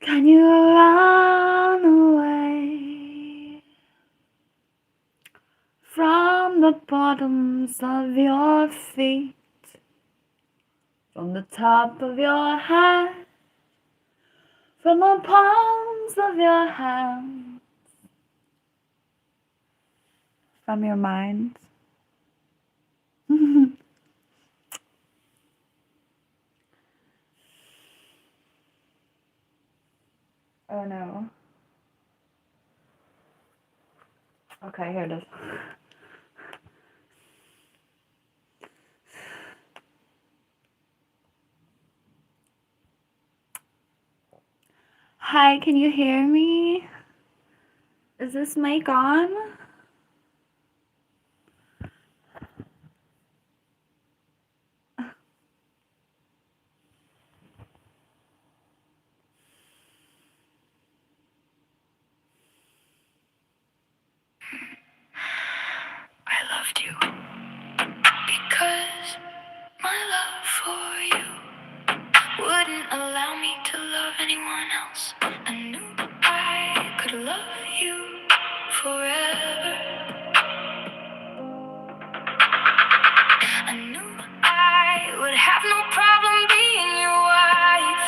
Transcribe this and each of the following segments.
Can you run away from the bottoms of your feet, from the top of your head, from the palms of your hands, from your mind? Oh no. Okay, here it is. Hi, can you hear me? Is this mic on? I loved you because my love for you wouldn't allow me to love anyone else. I knew I could love you forever. I knew I would have no problem being your wife.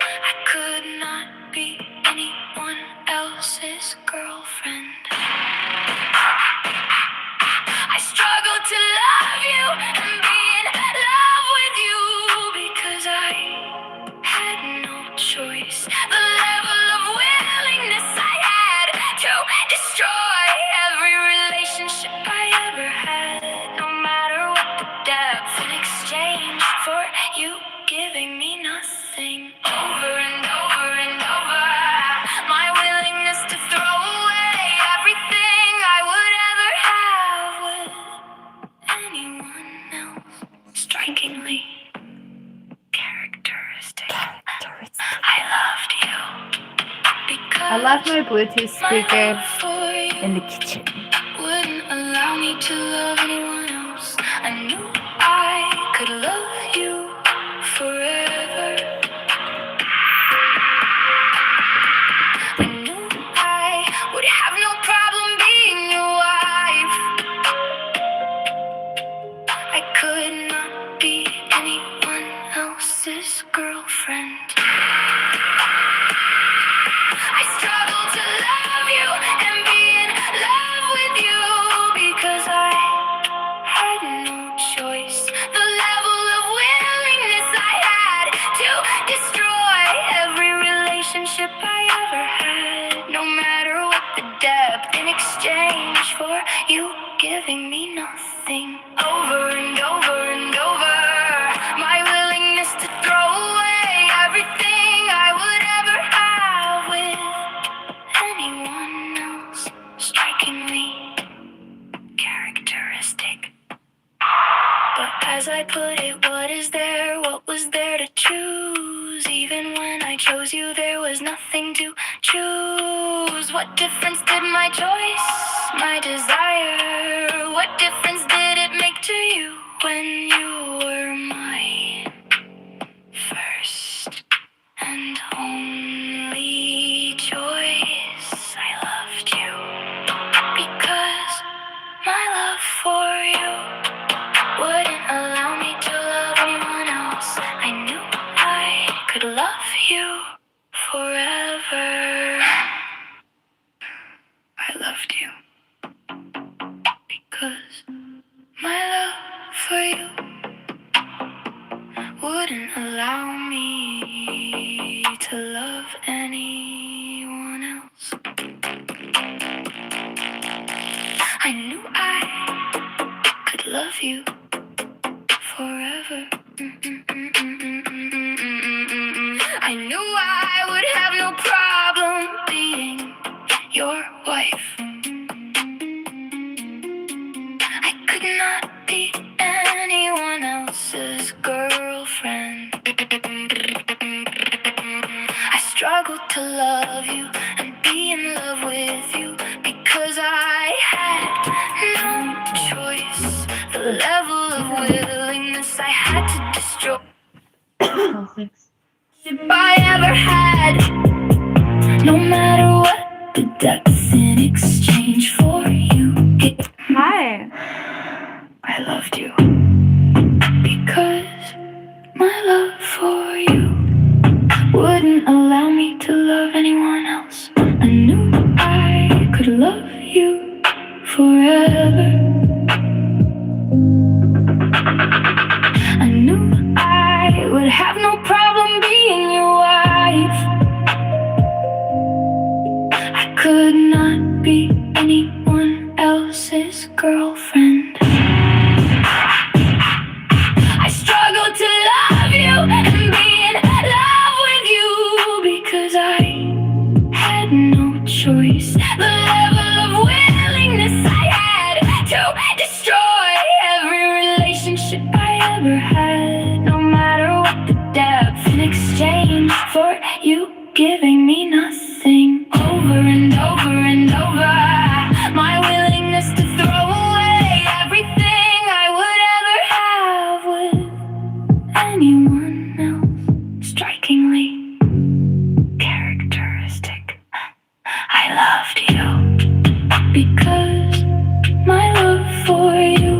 I could not be anyone else's girlfriend. I struggle to love you and be in love with you because I had no choice. The level of willingness I had to destroy every relationship I ever had, no matter what the depth, in exchange for you giving me nothing. Over and over and over, my willingness to throw away everything I would ever have with anyone else. Strikingly characteristic. I loved you because I left my Bluetooth speaker my love for you in the kitchen. wouldn't allow me to love anyone else. I knew I could love you forever. I knew I would have no problem being your wife. I could not be anyone else's girlfriend. I struggle to love you and be in love with you because I had no choice. The level of willingness I had to destroy every relationship I ever had, no matter what the depth, in exchange for you giving me nothing. Over and over and over, my willingness to throw away everything I would ever have with anyone else. Strikingly characteristic. But as I put it, what is there? What was there to choose? Even when I chose you, there was nothing to choose. What difference did my choice, my desire, what difference did it make to you when you were mine? First and only choice. I loved you because my love for you wouldn't allow me to love anyone else. I knew I could love you forever. I loved you because my love for you wouldn't allow me to love anyone else. I knew I could love you forever. I knew I would have no problem being your wife. I could not be anyone else's girlfriend. I struggled to love you and be in love with you because I had no choice. The level of willingness I had to destroy. If I ever had, no matter what the depths in exchange for you. Hi. I loved you because my love for you wouldn't allow me to love anyone else. I knew I could love you forever. I knew I would have no problem being your wife. I could not be anyone else's girlfriend. I struggled to love you and be in love with you because I had no choice. The level of willingness I had to destroy every relationship I ever had, no matter what the depth, in exchange for you giving me nothing. Over and over and over, my willingness to throw away everything I would ever have with anyone else. Strikingly characteristic. I loved you because my love for you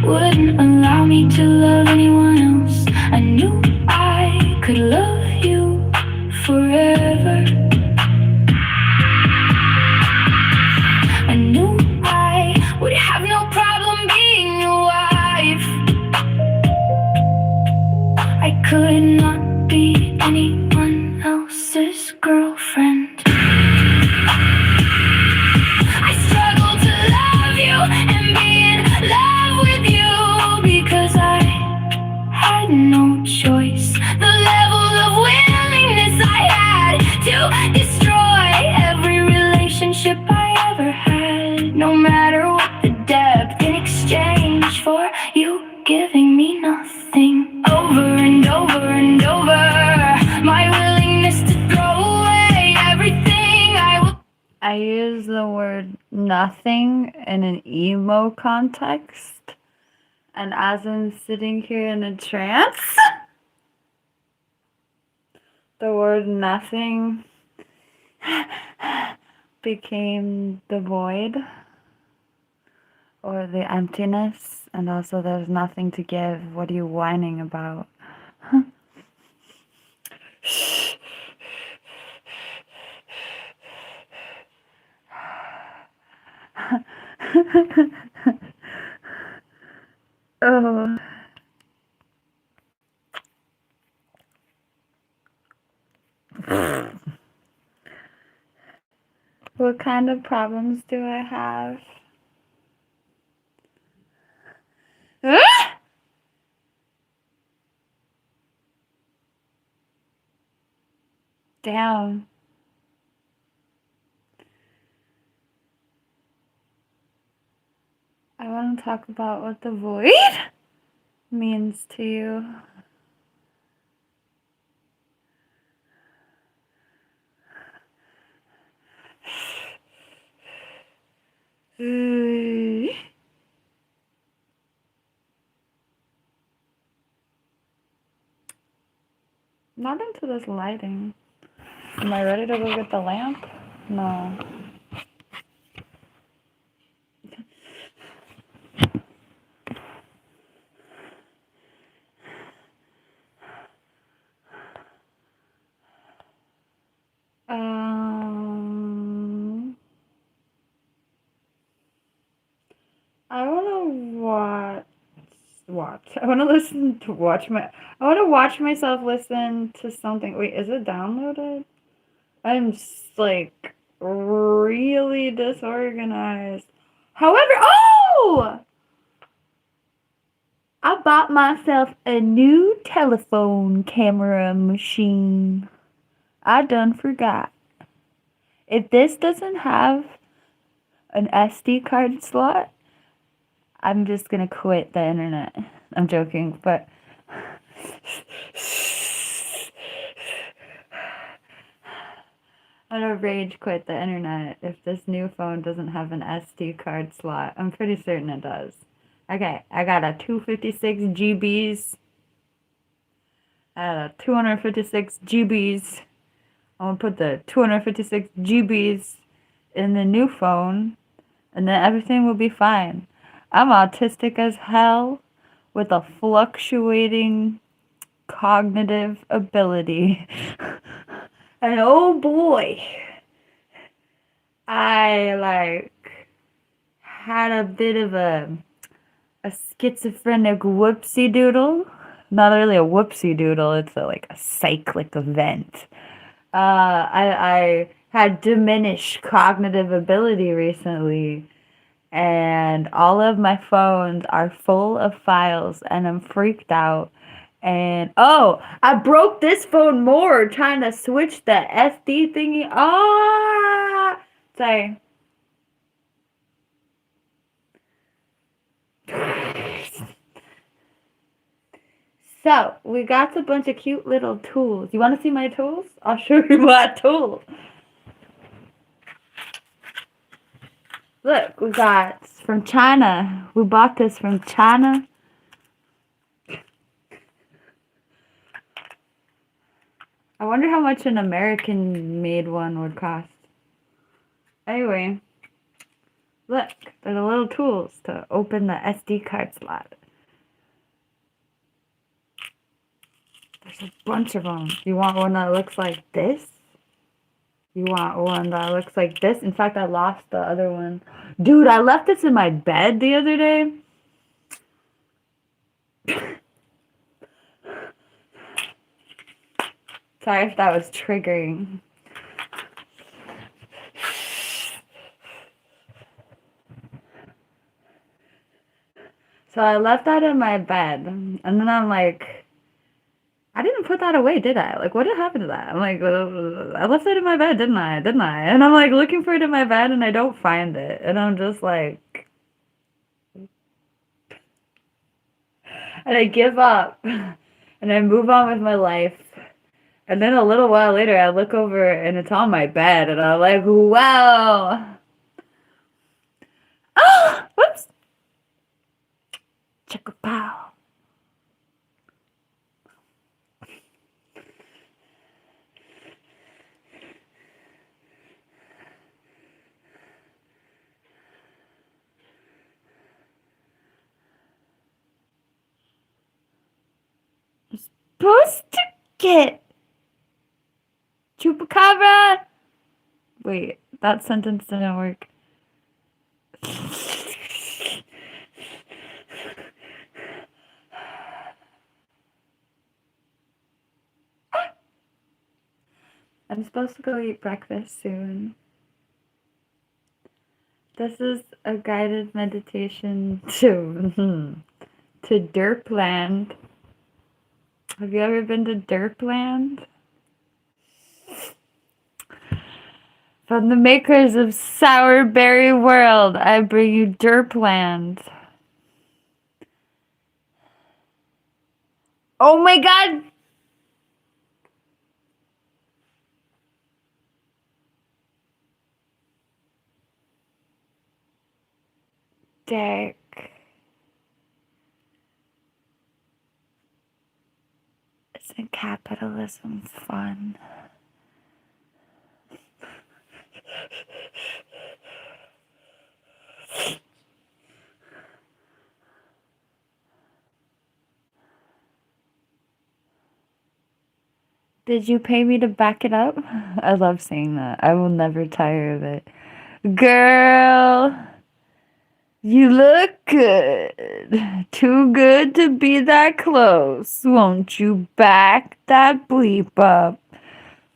wouldn't allow me to love anyone else. I knew I could love you forever. I knew I would have no problem being your wife. I could not be anyone else's girlfriend. I struggle to love you and be in love with you because I had no choice. The level of willingness I had to destroy every relationship I ever had, no matter what the depth, in exchange for you giving me nothing. Over and over and over, my willingness to throw away everything I use the word nothing in an emo context, and as I'm sitting here in a trance, the word nothing became the void or the emptiness, and also there's nothing to give. What are you whining about? Oh. What kind of problems do I have? Damn. I want to talk about what the void means to you. Not into this lighting. Am I ready to go get the lamp? No. I want to watch. I want to listen to I want to watch myself listen to something. Wait, is it downloaded? I'm like really disorganized. However, oh! I bought myself a new telephone camera machine. I done forgot. If this doesn't have an SD card slot, I'm just gonna quit the internet. I'm joking, but I'm gonna rage quit the internet if this new phone doesn't have an SD card slot. I'm pretty certain it does. Okay, I got a 256 GBs at 256 GBs. I'm gonna put the 256 GBs in the new phone, and then everything will be fine. I'm autistic as hell with a fluctuating cognitive ability. And oh boy, I had a bit of a schizophrenic whoopsie doodle. Not really a whoopsie doodle, it's like a cyclic event. I had diminished cognitive ability recently, and all of my phones are full of files, and I'm freaked out. And oh, I broke this phone more trying to switch the SD thingy. Ah, sorry. So we got a bunch of cute little tools. You want to see my tools? I'll show you my tool. Look, we got from China. We bought this from China. I wonder how much an American-made one would cost. Anyway, look, they're the little tools to open the SD card slot. There's a bunch of them. You want one that looks like this? You want one that looks like this? In fact, I lost the other one. Dude, I left this in my bed the other day. Sorry if that was triggering. So I left that in my bed. And then I'm like, I didn't put that away, did I? Like, what did happen to that? I'm like, I left it in my bed, didn't I? Didn't I? And I'm like looking for it in my bed and I don't find it. And I'm just like, and I give up and I move on with my life. And then a little while later, I look over and it's on my bed and I'm like, wow. Oh, whoops. Check-a-pow. Supposed to get chupacabra. Wait, that sentence didn't work. I'm supposed to go eat breakfast soon. This is a guided meditation to Derpland. Have you ever been to Derpland? From the makers of Sour Berry World, I bring you Derpland. Oh my god! Derek. Isn't capitalism fun? Did you pay me to back it up? I love saying that. I will never tire of it. Girl, you look good. Too good to be that close. Won't you back that bleep up?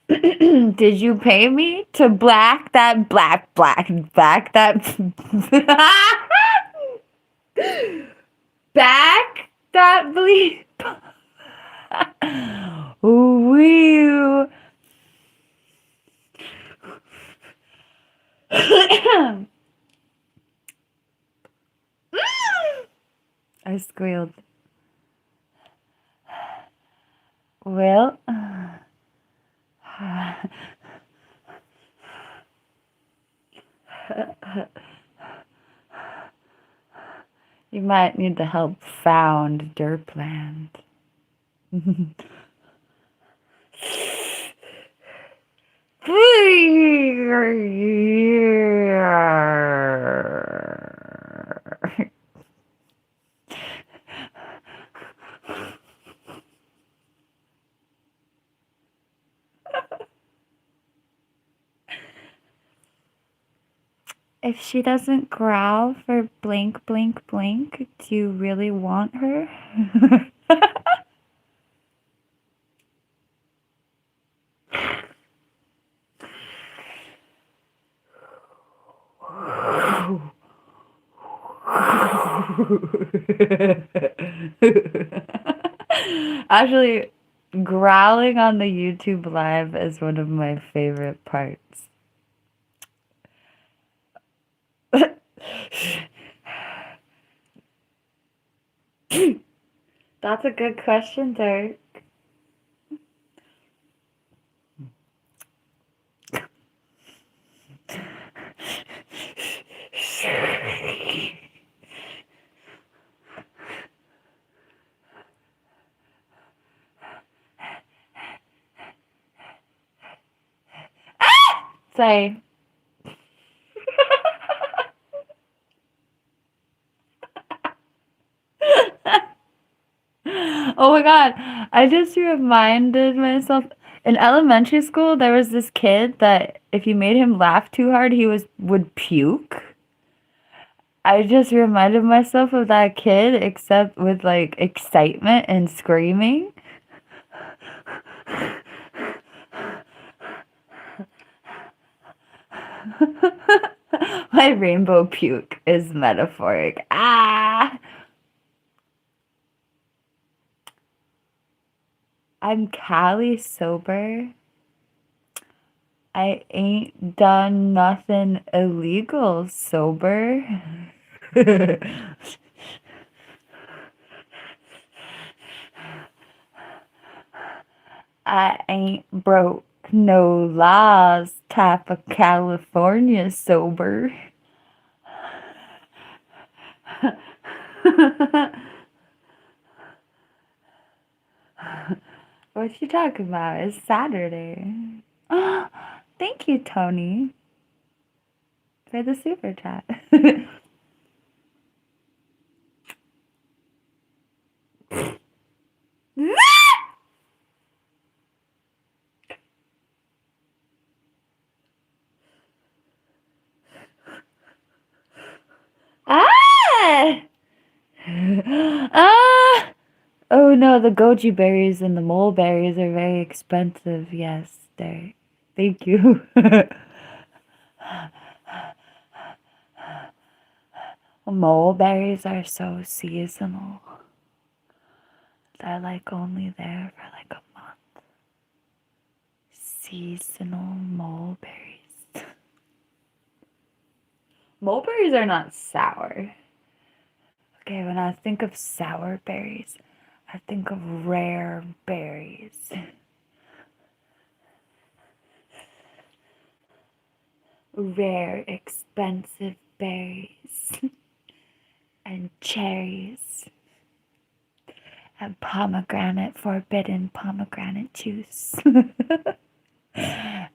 Did you pay me to black that back that back that bleep? Wee. I squealed. Well, you might need to help found Derpland. If she doesn't growl for blank, blank, blank, do you really want her? Actually, growling on the YouTube live is one of my favorite parts. That's a good question, Dirk. Say. Oh my god, I just reminded myself in elementary school there was this kid that if you made him laugh too hard he would puke. I just reminded myself of that kid except with like excitement and screaming. My rainbow puke is metaphoric. Ah! I'm Cali sober. I ain't done nothing illegal sober. I ain't broke no laws type of California sober. What you talking about? It's Saturday. Thank you, Tony, for the super chat. Ah! Ah! Oh no, the goji berries and the mulberries are very expensive. Yes, there. Thank you. Mulberries are so seasonal. They're like only there for like a month. Seasonal mulberries. Mulberries are not sour. Okay, when I think of sour berries, I think of rare berries. Rare, expensive berries. And cherries. And pomegranate, forbidden pomegranate juice.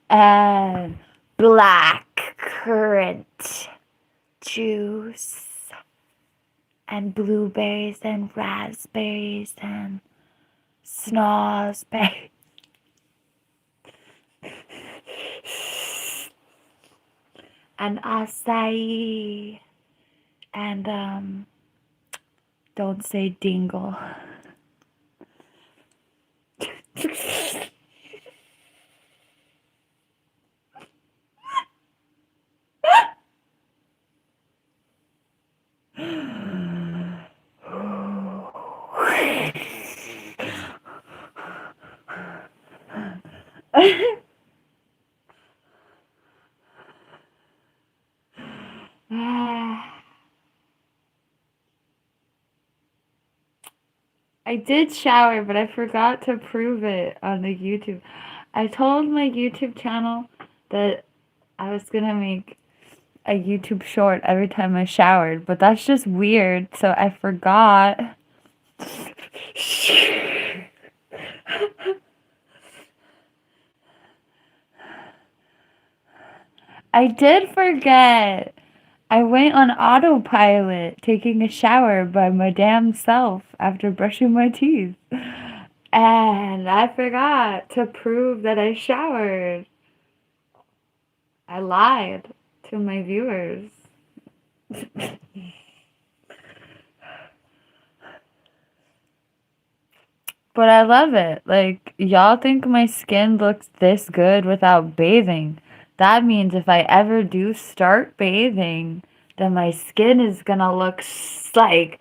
And black currant juice. And blueberries and raspberries and snozberries. And acai. And don't say dingle. I did shower, but I forgot to prove it on the YouTube. I told my YouTube channel that I was gonna make a YouTube short every time I showered, but that's just weird, so I forgot. I did forget. I went on autopilot taking a shower by my damn self after brushing my teeth. And I forgot to prove that I showered. I lied to my viewers. But I love it. Like, y'all think my skin looks this good without bathing. That means if I ever do start bathing, then my skin is gonna look like.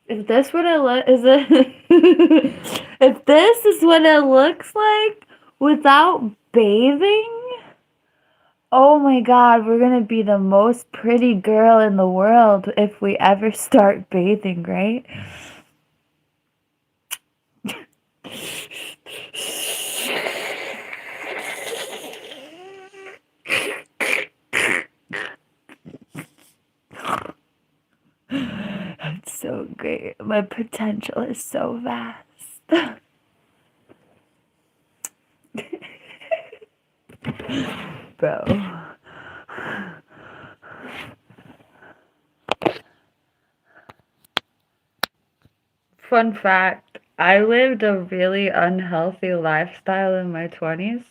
If this what it is it if this is what it looks like without bathing, oh my god, we're gonna be the most pretty girl in the world if we ever start bathing, right? It's so great. My potential is so vast. Bro. Fun fact, I lived a really unhealthy lifestyle in my 20s,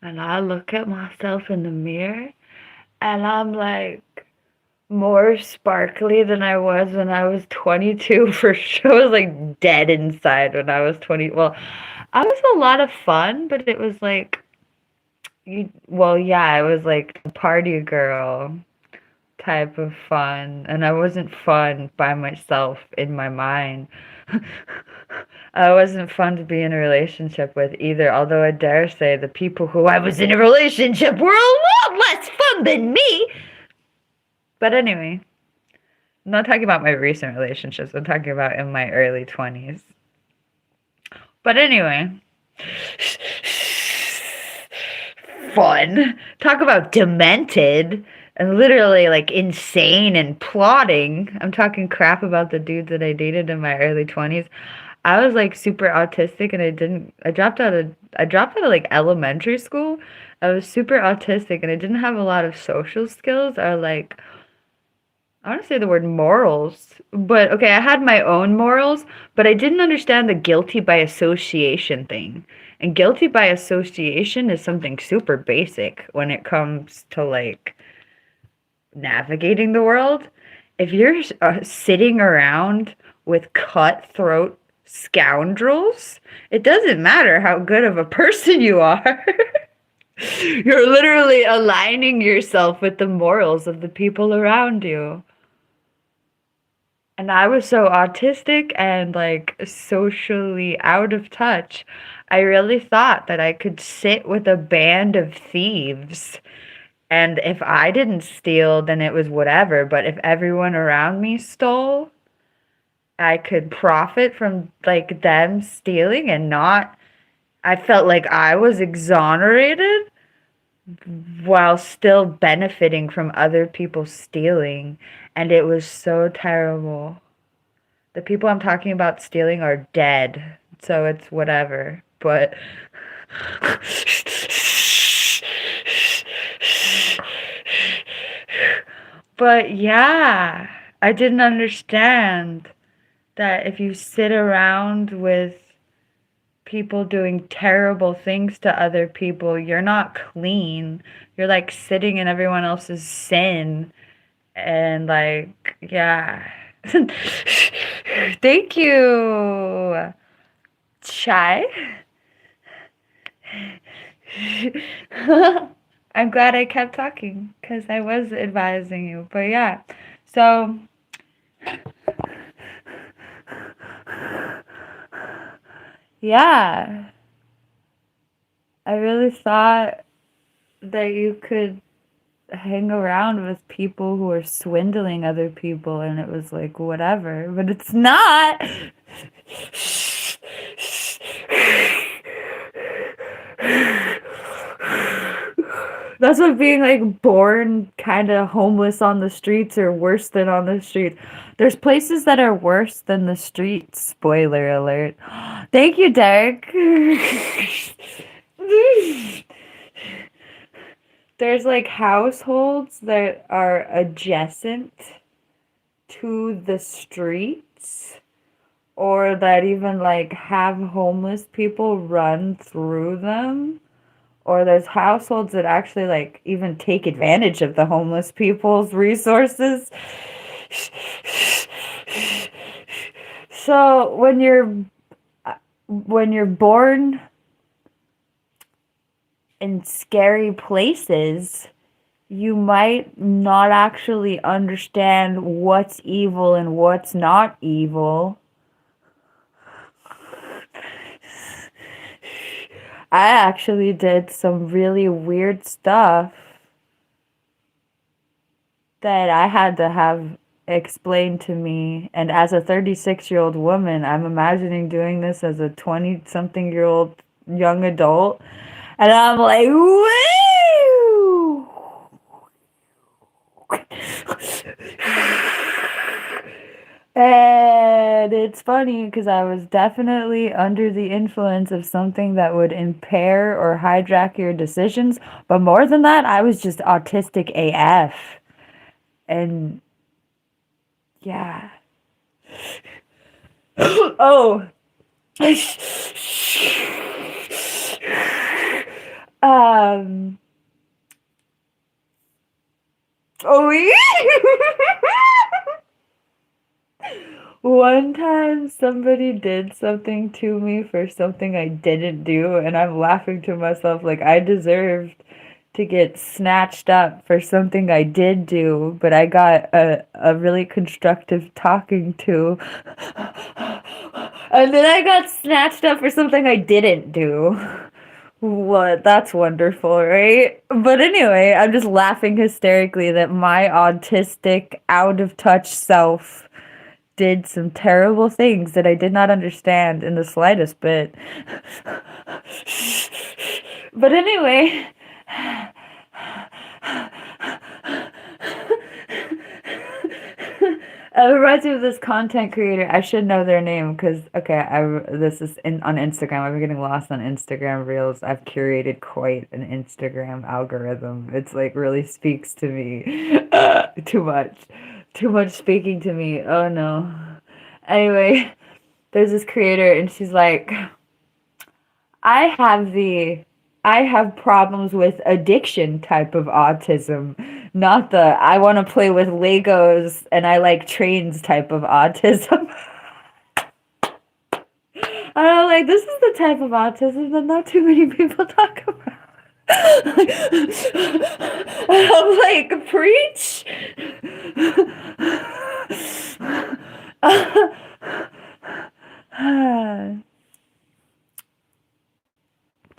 and I look at myself in the mirror, and I'm like more sparkly than I was when I was 22 for sure. I was like dead inside when I was 20. Well, I was a lot of fun, but it was like, yeah, I was like a party girl type of fun, and I wasn't fun by myself in my mind. I wasn't fun to be in a relationship with either, although I dare say the people who I was in a relationship were a lot less fun than me. But anyway, I'm not talking about my recent relationships, I'm talking about in my early 20s. But anyway, fun. Talk about demented and literally like insane and plotting. I'm talking crap about the dudes that I dated in my early 20s. I was like super autistic and I dropped out of like elementary school. I was super autistic and I didn't have a lot of social skills or like I want to say the word morals, but okay, I had my own morals, but I didn't understand the guilty by association thing. And guilty by association is something super basic when it comes to like navigating the world. If you're sitting around with cutthroat scoundrels, it doesn't matter how good of a person you are. You're literally aligning yourself with the morals of the people around you. And I was so autistic and like socially out of touch. I really thought that I could sit with a band of thieves. And if I didn't steal, then it was whatever. But if everyone around me stole, I could profit from like them stealing and not. I felt like I was exonerated while still benefiting from other people stealing. And it was so terrible. The people I'm talking about stealing are dead, so it's whatever. But yeah, I didn't understand that if you sit around with people doing terrible things to other people, you're not clean. You're like sitting in everyone else's sin. And like, yeah. Thank you, Chai. I'm glad I kept talking because I was advising you. But yeah, so yeah, I really thought that you could hang around with people who are swindling other people and it was like whatever, but it's not. That's what being like born kind of homeless on the streets or worse than on the street. There's places that are worse than the streets. Spoiler alert. Thank you, Derek. There's like households that are adjacent to the streets or that even like have homeless people run through them Or there's households that actually like even take advantage of the homeless people's resources. So when you're born in scary places, you might not actually understand what's evil and what's not evil. I actually did some really weird stuff that I had to have explained to me. And as a 36-year-old woman, I'm imagining doing this as a 20-something-year-old young adult. And I'm like, woo! And it's funny because I was definitely under the influence of something that would impair or hijack your decisions. But more than that, I was just autistic AF. And yeah. Oh. um. Oh, yeah. One time somebody did something to me for something I didn't do, and I'm laughing to myself like I deserved to get snatched up for something I did do, but I got a really constructive talking to. And then I got snatched up for something I didn't do. What? That's wonderful, right? But anyway, I'm just laughing hysterically that my autistic, out of touch self did some terrible things that I did not understand in the slightest bit. But anyway, it reminds me of this content creator. I should know their name because, okay, this is on Instagram. I've been getting lost on Instagram Reels. I've curated quite an Instagram algorithm. It's like really speaks to me. Too much. Too much speaking to me. Oh no. Anyway, there's this creator and she's like, I have the I have problems with addiction type of autism, not the I want to play with Legos and I like trains type of autism. And I'm like, this is the type of autism that not too many people talk about. I'm like, preach.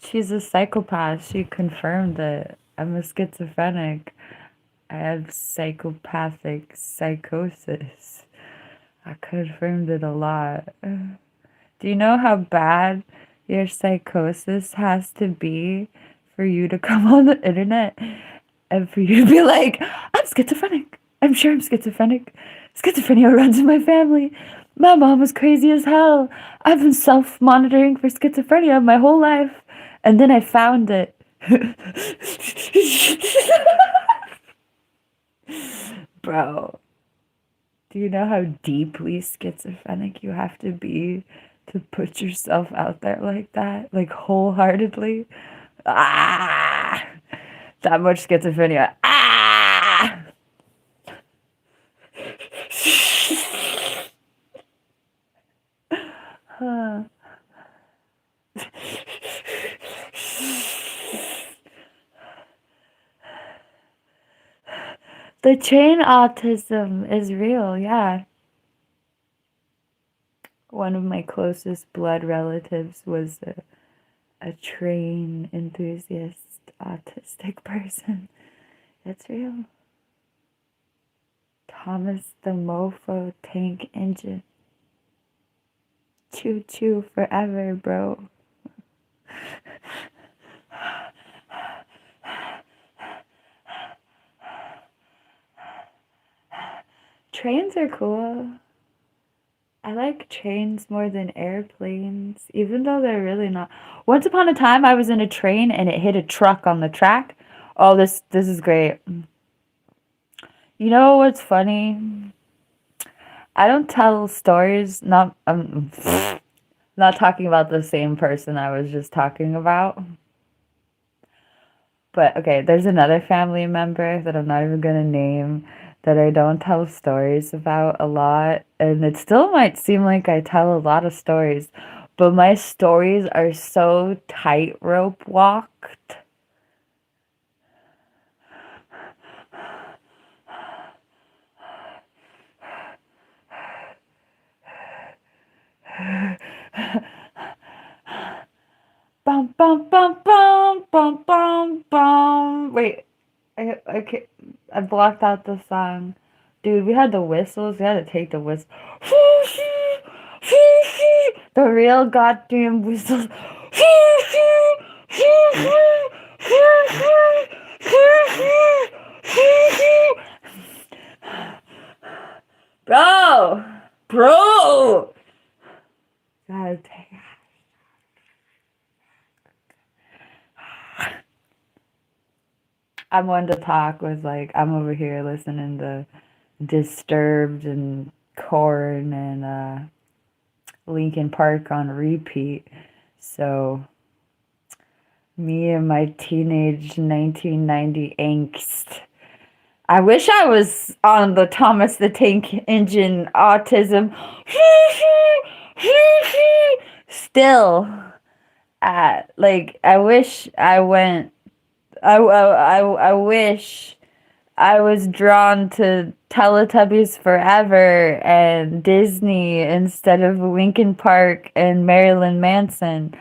She's a psychopath. She confirmed it. I'm a schizophrenic. I have psychopathic psychosis. I confirmed it a lot. Do you know how bad your psychosis has to be for you to come on the internet and for you to be like, I'm schizophrenic. I'm sure I'm schizophrenic. Schizophrenia runs in my family. My mom was crazy as hell. I've been self-monitoring for schizophrenia my whole life. And then I found it. Bro, do you know how deeply schizophrenic you have to be to put yourself out there like that? Like wholeheartedly? Ah! That much schizophrenia. Ah! Huh. The chain autism is real, yeah. One of my closest blood relatives was a train enthusiast autistic person. It's real. Thomas the Mofo Tank Engine. Choo choo forever, bro. Trains are cool. I like trains more than airplanes, even though they're really not. Once upon a time, I was in a train and it hit a truck on the track. Oh, this is great. You know what's funny? I don't tell stories. Not not talking about the same person I was just talking about. But okay, there's another family member that I'm not even gonna name that I don't tell stories about a lot, and it still might seem like I tell a lot of stories, but my stories are so tightrope walked. Bum bum bum bum bum bum bum. Wait, I blocked out the song. Dude, we had the whistles. We had to take the whistle. The real goddamn whistles. Bro! Bro! Gotta take. I'm one to talk with, like, I'm over here listening to Disturbed and Korn and Linkin Park on repeat. So me and my teenage 1990 angst. I wish I was on the Thomas the Tank Engine Autism. Still at, like, I wish I went. I wish I was drawn to Teletubbies Forever and Disney instead of Linkin Park and Marilyn Manson.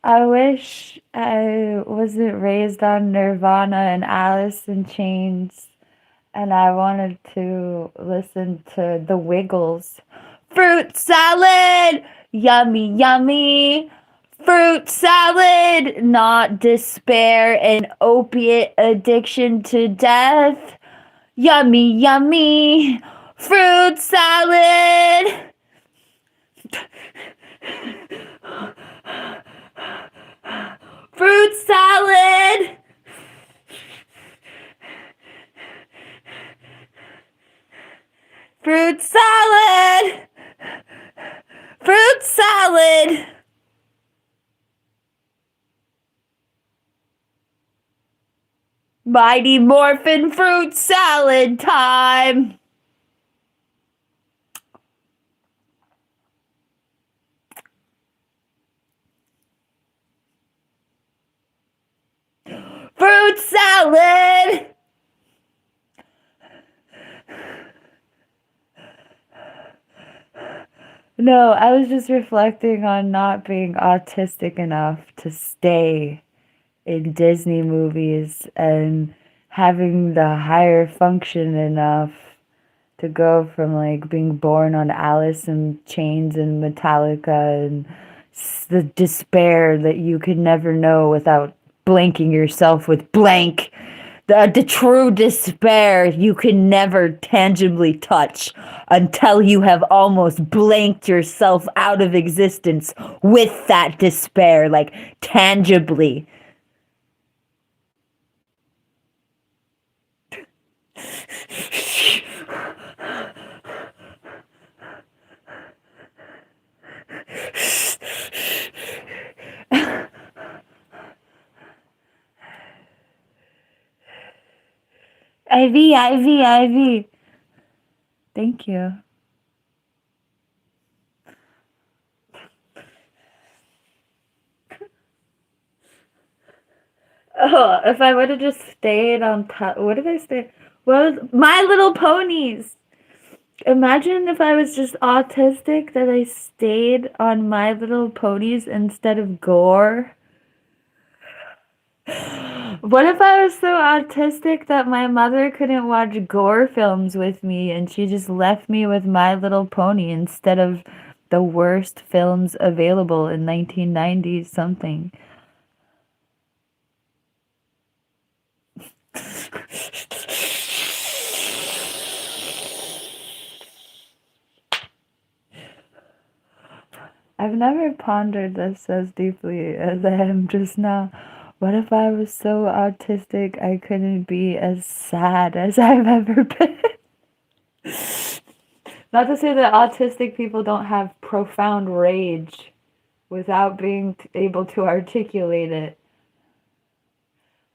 I wish I wasn't raised on Nirvana and Alice in Chains, and I wanted to listen to The Wiggles. Fruit salad! Yummy, yummy! Fruit salad! Not despair and opiate addiction to death. Yummy, yummy! Fruit salad! Fruit salad! Fruit salad! Fruit salad! Mighty Morphin fruit salad time! Fruit salad! No, I was just reflecting on not being autistic enough to stay in Disney movies and having the higher function enough to go from, like, being born on Alice in Chains and Metallica and the despair that you could never know without blanking yourself with blank. The true despair you can never tangibly touch until you have almost blanked yourself out of existence with that despair, like, tangibly. Ivy, Ivy, Ivy. Thank you. Oh, if I would have just stayed on top, what did I say? What was My Little Ponies? Imagine if I was just autistic that I stayed on My Little Ponies instead of Gore. What if I was so autistic that my mother couldn't watch gore films with me and she just left me with My Little Pony instead of the worst films available in 1990 something? I've never pondered this as deeply as I am just now. What if I was so autistic I couldn't be as sad as I've ever been? Not to say that autistic people don't have profound rage without being able to articulate it.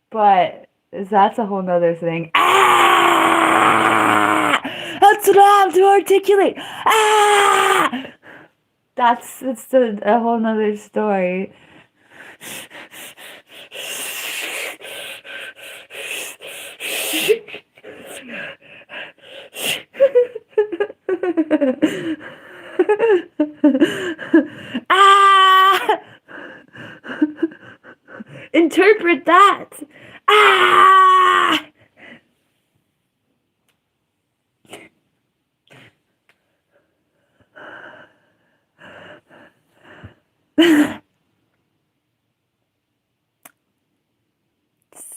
But that's a whole nother thing. Ah! That's what I have to articulate. Ah! It's a whole nother story. Ah! Interpret that. Ah!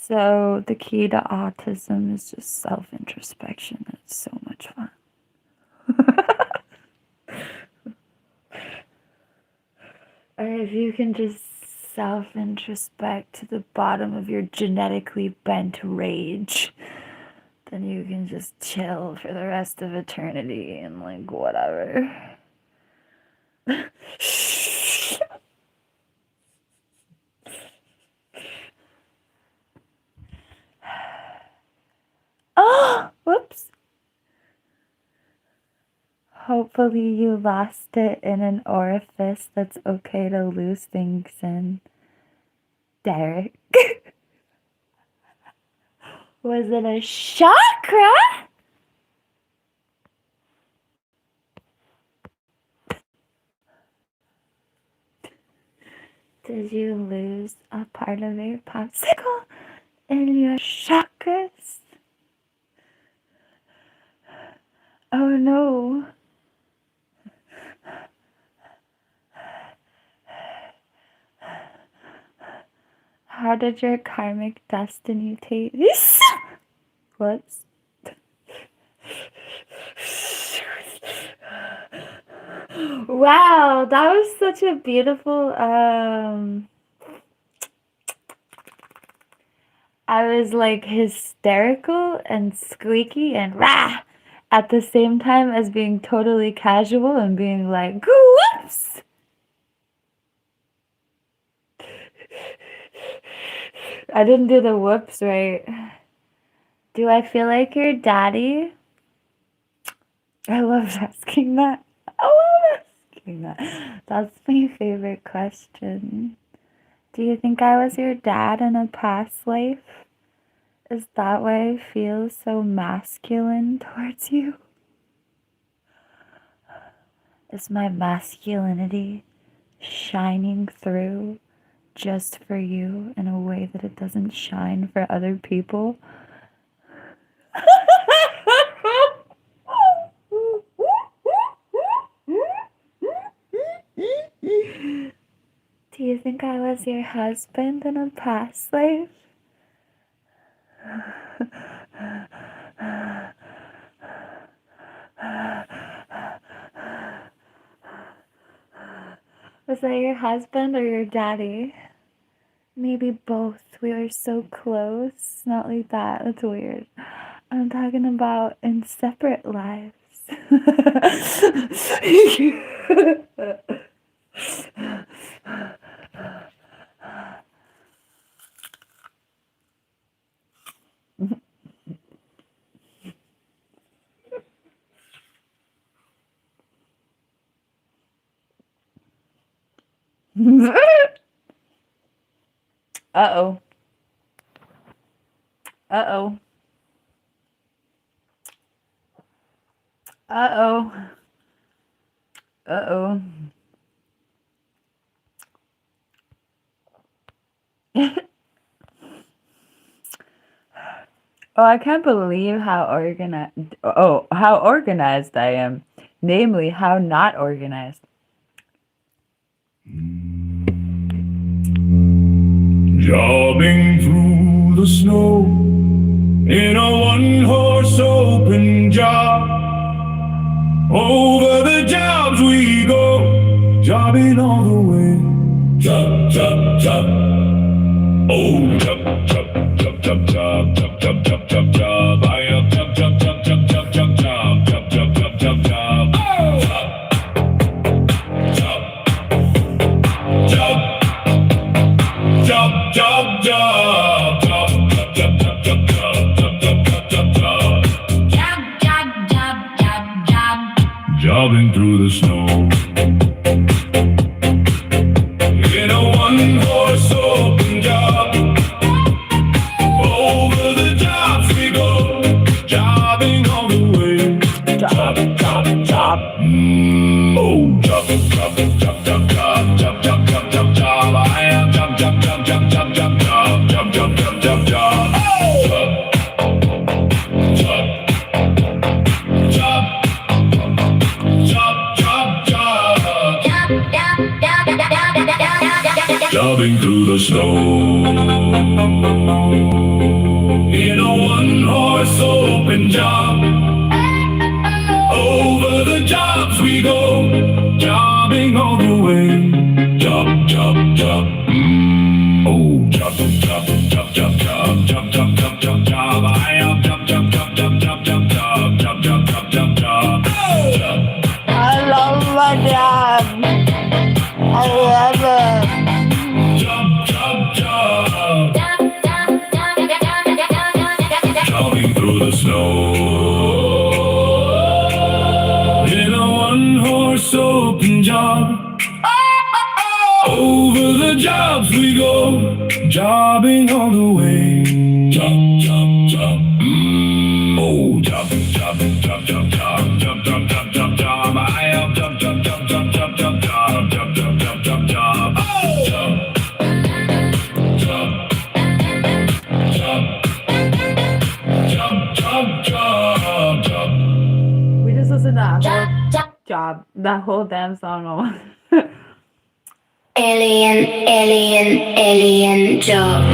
So the key to autism is just self-introspection. It's so much fun. Or if you can just self-introspect to the bottom of your genetically bent rage, then you can just chill for the rest of eternity and like whatever. Oh, whoops. Hopefully you lost it in an orifice that's okay to lose things in. Derek. Was it a chakra? Did you lose a part of your popsicle in your chakras? Oh no. How did your karmic destiny taste? Whoops. Wow, that was such a beautiful, I was like hysterical and squeaky and rah at the same time as being totally casual and being like, whoops! I didn't do the whoops right. Do I feel like your daddy? I love asking that. I love asking that. That's my favorite question. Do you think I was your dad in a past life? Is that why I feel so masculine towards you? Is my masculinity shining through just for you in a way that it doesn't shine for other people? Do you think I was your husband in a past life? Was that your husband or your daddy? Maybe both. We were so close. Not like that. That's weird. I'm talking about in separate lives. Uh-oh. Uh-oh. Uh-oh. Uh-oh. Oh, I can't believe how organized I am. Namely, how not organized. Jobbing through the snow in a one-horse open job. Over the jobs we go, jobbing all the way. Job, job, job. Oh, job, job, job, job, job, job, job, job, job, job. I am job, job, job, job, job, job, job, job, job, job, job, job. Oh, job, job, job, job, job, job, job, job, job, job, job, job, job, job, job, job. Jobbing through the snow in a one-horse open job. Over the jobs we go, jobbing all the way. Job, job, job. Oh, job, job, job, job, job, job, job, job, job, job. I am job, job, job, job, job, job, job, job, job, job, job, job. Oh, job, job, job. Jobbing through the snow in a one-horse open job. Over the jobs we go, jobbing all the way. Job, job, job. Oh, job, job, job, job, job, job, job, job, job, job. I am job, job, job, job, job, job, job, job, job, job, job, job. I love my job. I love it. Jobbing through the snow in a one-horse open job. Over the jobs we go, jobbing all the way. Job, job, job. Oh, job, job, job, job, job, job, job, job, job, job. I am job, job, job, job, job, job, job, job, job, job, job, job. Oh, job. We just listened to that job, that whole damn song almost. Alien job.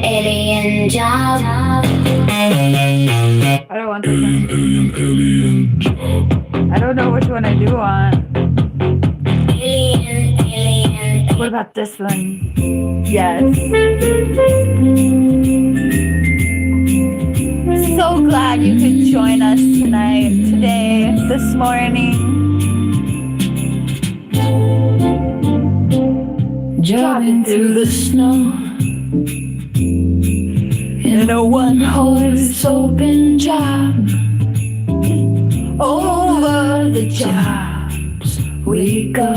Alien job. I don't want this one. Alien job. I don't know which one I do want. Alien. What about this one? Yes. So glad you could join us tonight, today, this morning. Jobbing through the snow in a one-horse open job. Over the jobs we go,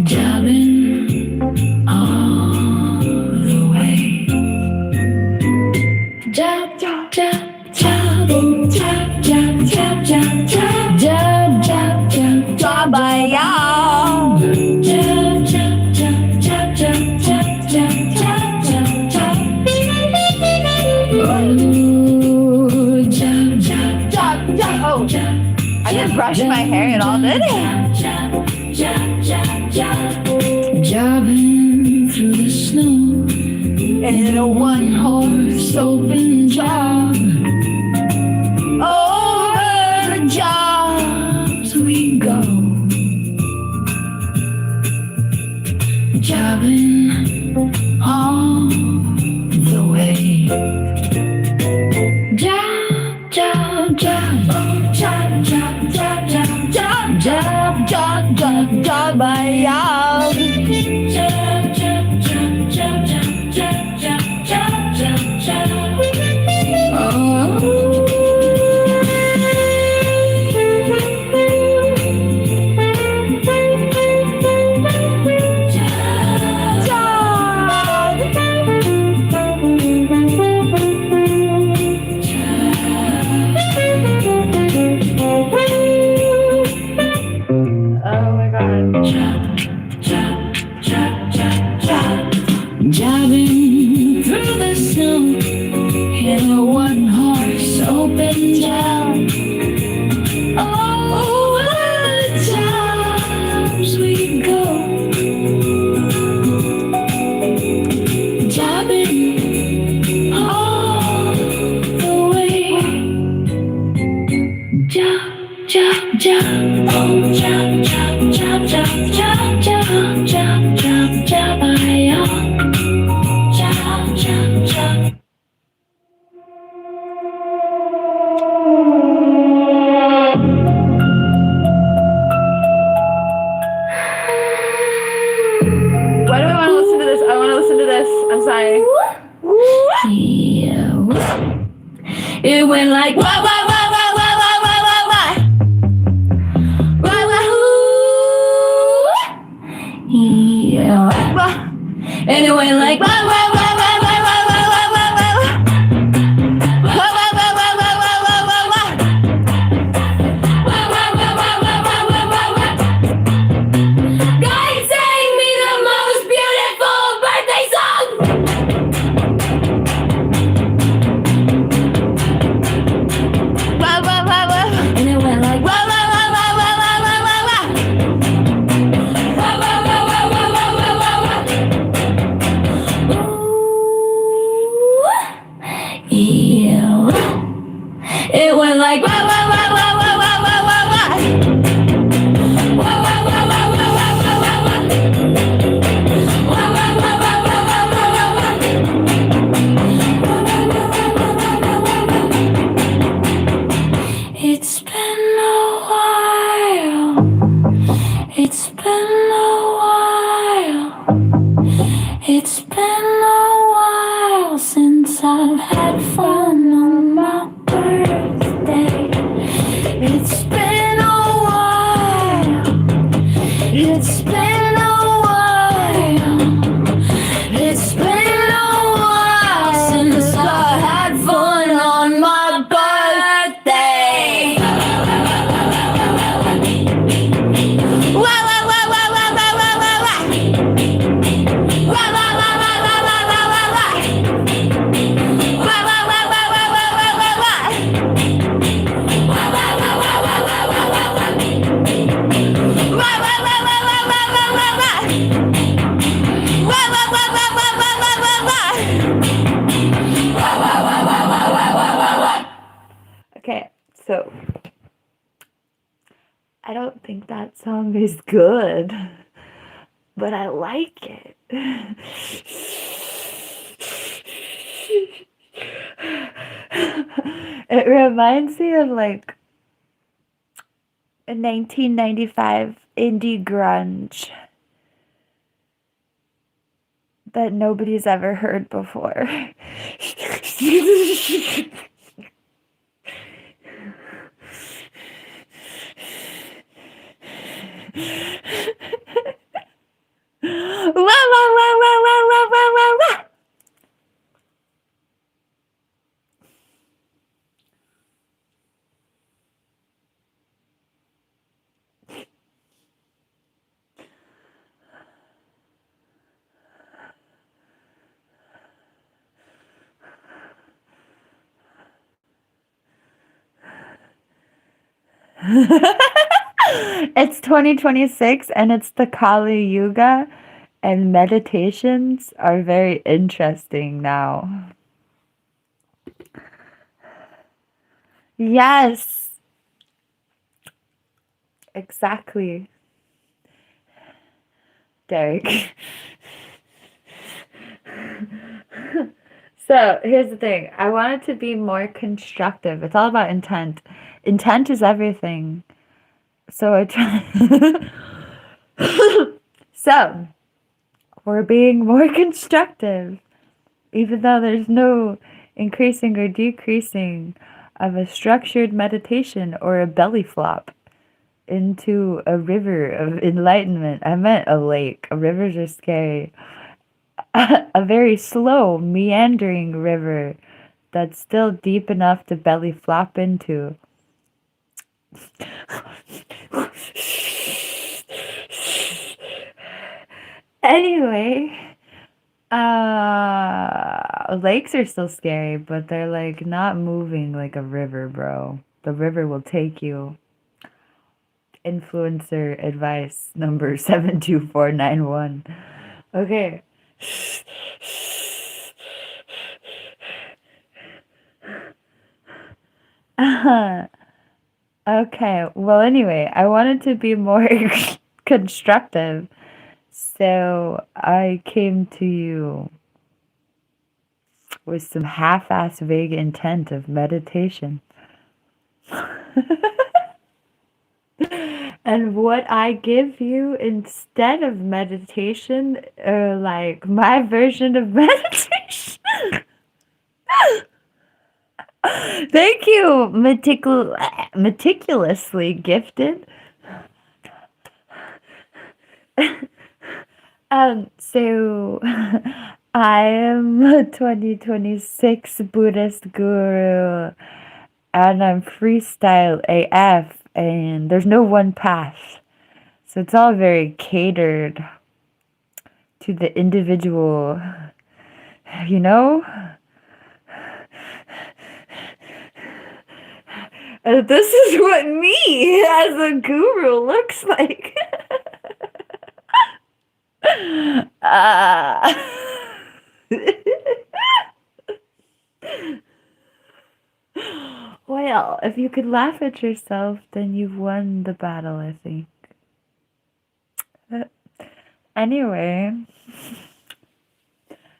jobbing all the way. Job, job, job, job, job, job, job, job, job, job, job, job, job by y'all. Job, job, job, job, job, job, job, job, job, job. Oh, job, job, job, job, Oh, I didn't brush my hair at all, did I? job, job, job, job, jobbing through the snow in a one-horse open job. Over the jobs we go, jobbing all the way. Job, job, job, oh, job, job, job, job, job, job, job, job, job by y'all. Job, job, job, job, job, job, job, job, job, job. Oh. Jobbing through the snow in a one-horse open job. Over the jobs we go, jobbing all the way. Job, job. Why do I want to listen to this? I want to listen to this. I'm sorry. It went like wah wah wah wah wah wah wah wah wah. Wah wah hoo. Yeah. And it went like wah wah wah wah wah wah wah wah wah wah. Wah wah wah wah wah wah wah wah wah. Wah wah wah wah wah wah wah wah wah. God sang me the most beautiful birthday song. Wah wah wah wah. And it went like wah wah wah wah wah wah wah wah wah. Wah wah wah wah wah wah wah wah wah. Ooh, yeah. It went like wah wah wah wah wah wah wah wah wah. Wah wah wah wah wah wah wah wah wah. Wah wah wah wah wah wah wah wah wah. It's been a while. It's been a while. It's been a while since I've had fun on my birthday. It's been a while. It's been a while. It's been a while since I had fun on my birthday. Wah wah wah wah wah wah wah wah wah. Wah wah wah wah wah wah wah wah wah. Wah wah wah wah wah wah wah wah wah. Wah wah wah wah wah wah wah wah wah. Wah wah wah wah wah wah wah wah wah. Wah wah wah wah wah wah wah wah wah. Wah wah wah wah wah wah wah wah wah. Okay, so I don't think that song is good, but I like it. It reminds me of like a 1995 indie grunge that nobody's ever heard before. Wah, wah, wah, wah, wah, wah, wah, wah, wah. It's 2026 and it's the Kali Yuga, and meditations are very interesting now. Yes, exactly, Derek. So here's the thing. I want it to be more constructive. It's all about intent. Intent is everything. So I try. So we're being more constructive, even though there's no increasing or decreasing of a structured meditation or a belly flop into a river of enlightenment. I meant a lake. Rivers are scary. A very slow, meandering river that's still deep enough to belly flop into. Anyway, lakes are still scary, but they're like not moving like a river, bro. The river will take you. Influencer advice number 72491. Okay. Okay, well, anyway, I wanted to be more constructive, so I came to you with some half-ass vague intent of meditation. And what I give you instead of meditation are like my version of meditation. Thank you, meticulously gifted. So I am a 2026 Buddhist guru, and I'm freestyle AF, and there's no one path. So it's all very catered to the individual, you know? This is what me as a guru looks like. uh, well, if you could laugh at yourself, then you've won the battle, I think. Anyway,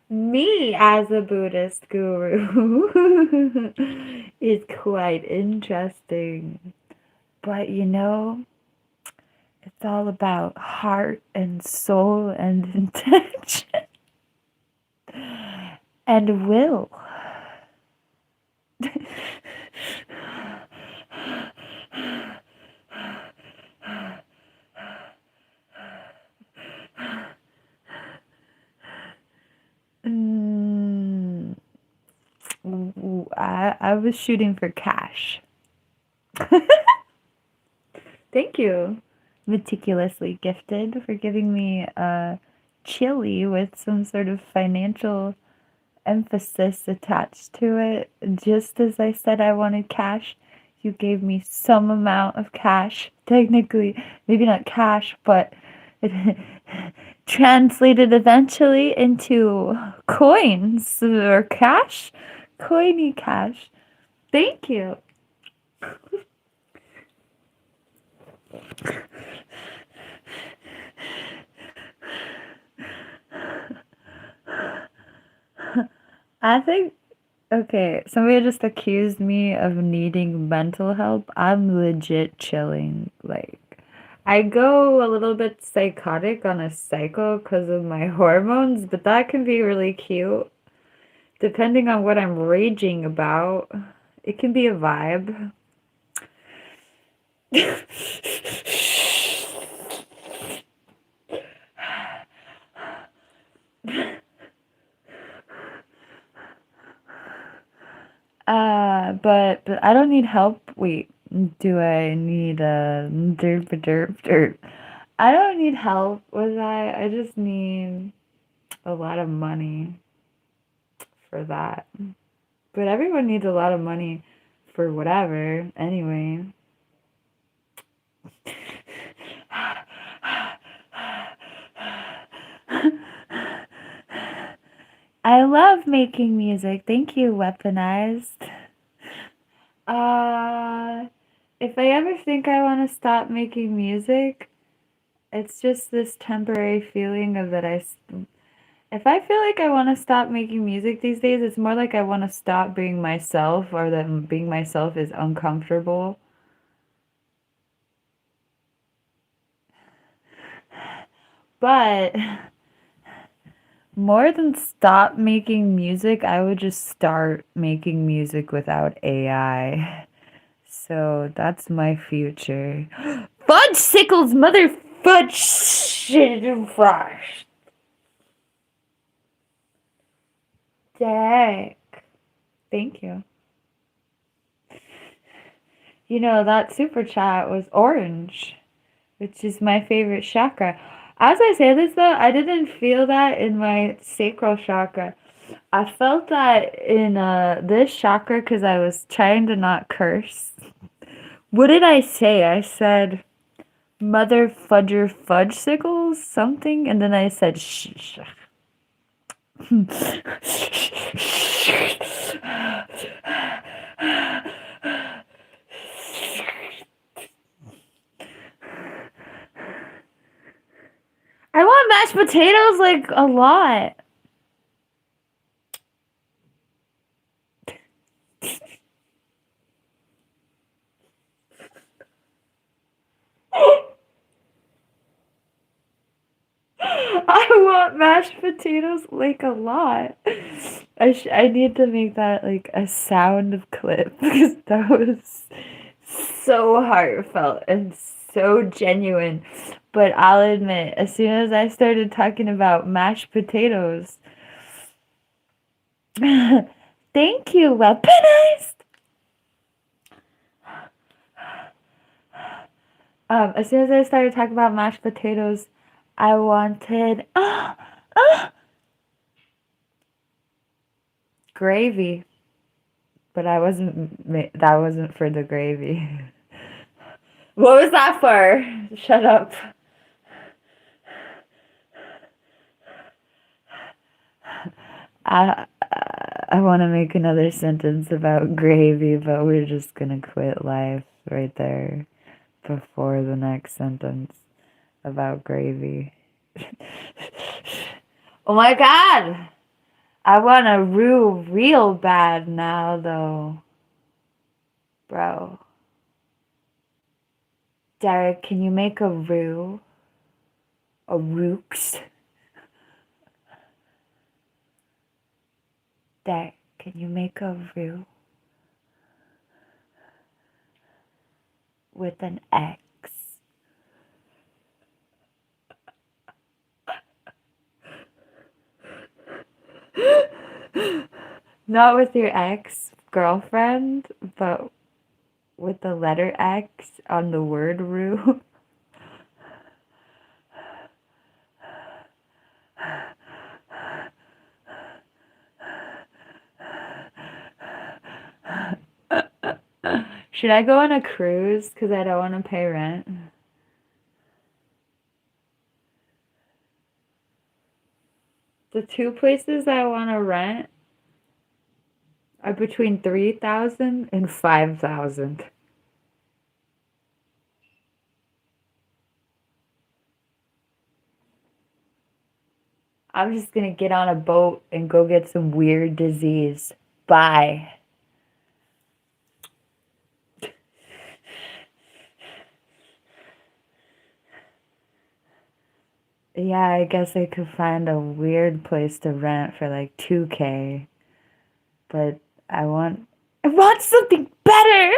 me as a Buddhist guru is quite interesting. But you know, it's all about heart and soul and intention and will. I was shooting for cash. Thank you, meticulously gifted, for giving me a chili with some sort of financial emphasis attached to it. Just as I said I wanted cash, you gave me some amount of cash. Technically, maybe not cash, but it translated eventually into coins or cash. Coiny cash. Thank you. I think, okay, somebody just accused me of needing mental help. I'm legit chilling. Like, I go a little bit psychotic on a cycle because of my hormones, but that can be really cute. Depending on what I'm raging about, it can be a vibe. But I don't need help. Wait, do I need a derp derp derp? I don't need help with that. I just need a lot of money for that. But everyone needs a lot of money for whatever, anyway. I love making music. Thank you, Weaponized. If I ever think I want to stop making music, it's just this temporary feeling of that if I feel like I want to stop making music these days, it's more like I want to stop being myself, or that being myself is uncomfortable. But more than stop making music, I would just start making music without AI. So that's my future. Fudge sickles, mother fudge shit and frost. Dang. Thank you. You know, that super chat was orange, which is my favorite chakra. As I say this though, I didn't feel that in my sacral chakra. I felt that in this chakra because I was trying to not curse. What did I say? I said, mother fudger fudge sickles something, and then I said shh. I want mashed potatoes like a lot. I want mashed potatoes like a lot. I need to make that like a sound clip because that was so heartfelt and so genuine. But I'll admit, as soon as I started talking about mashed potatoes, thank you, weaponized. As soon as I started talking about mashed potatoes, I wanted gravy, but that wasn't for the gravy. What was that for? Shut up. I I want to make another sentence about gravy, but we're just gonna quit life right there before the next sentence about gravy. Oh my god! I want a roux real bad now, though. Bro. Derek, can you make a roux? A roux? Derek, can you make a roux? With an X. Not with your ex-girlfriend, but with the letter X on the word roux. Should I go on a cruise? Because I don't want to pay rent. The two places I want to rent are between 3,000 and 5,000. I'm just gonna get on a boat and go get some weird disease. Bye. Yeah, I guess I could find a weird place to rent for like 2K. But I want something better.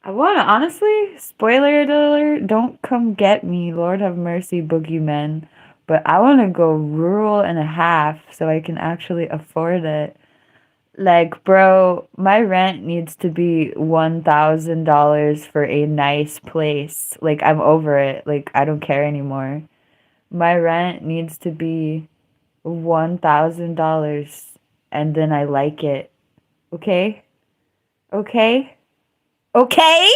I want to, honestly, spoiler alert, don't come get me, Lord have mercy, boogeymen. But I want to go rural and a half so I can actually afford it. Like, bro, my rent needs to be $1,000 for a nice place. Like, I'm over it. Like, I don't care anymore. My rent needs to be $1,000 and then I like it. Okay? Okay? Okay?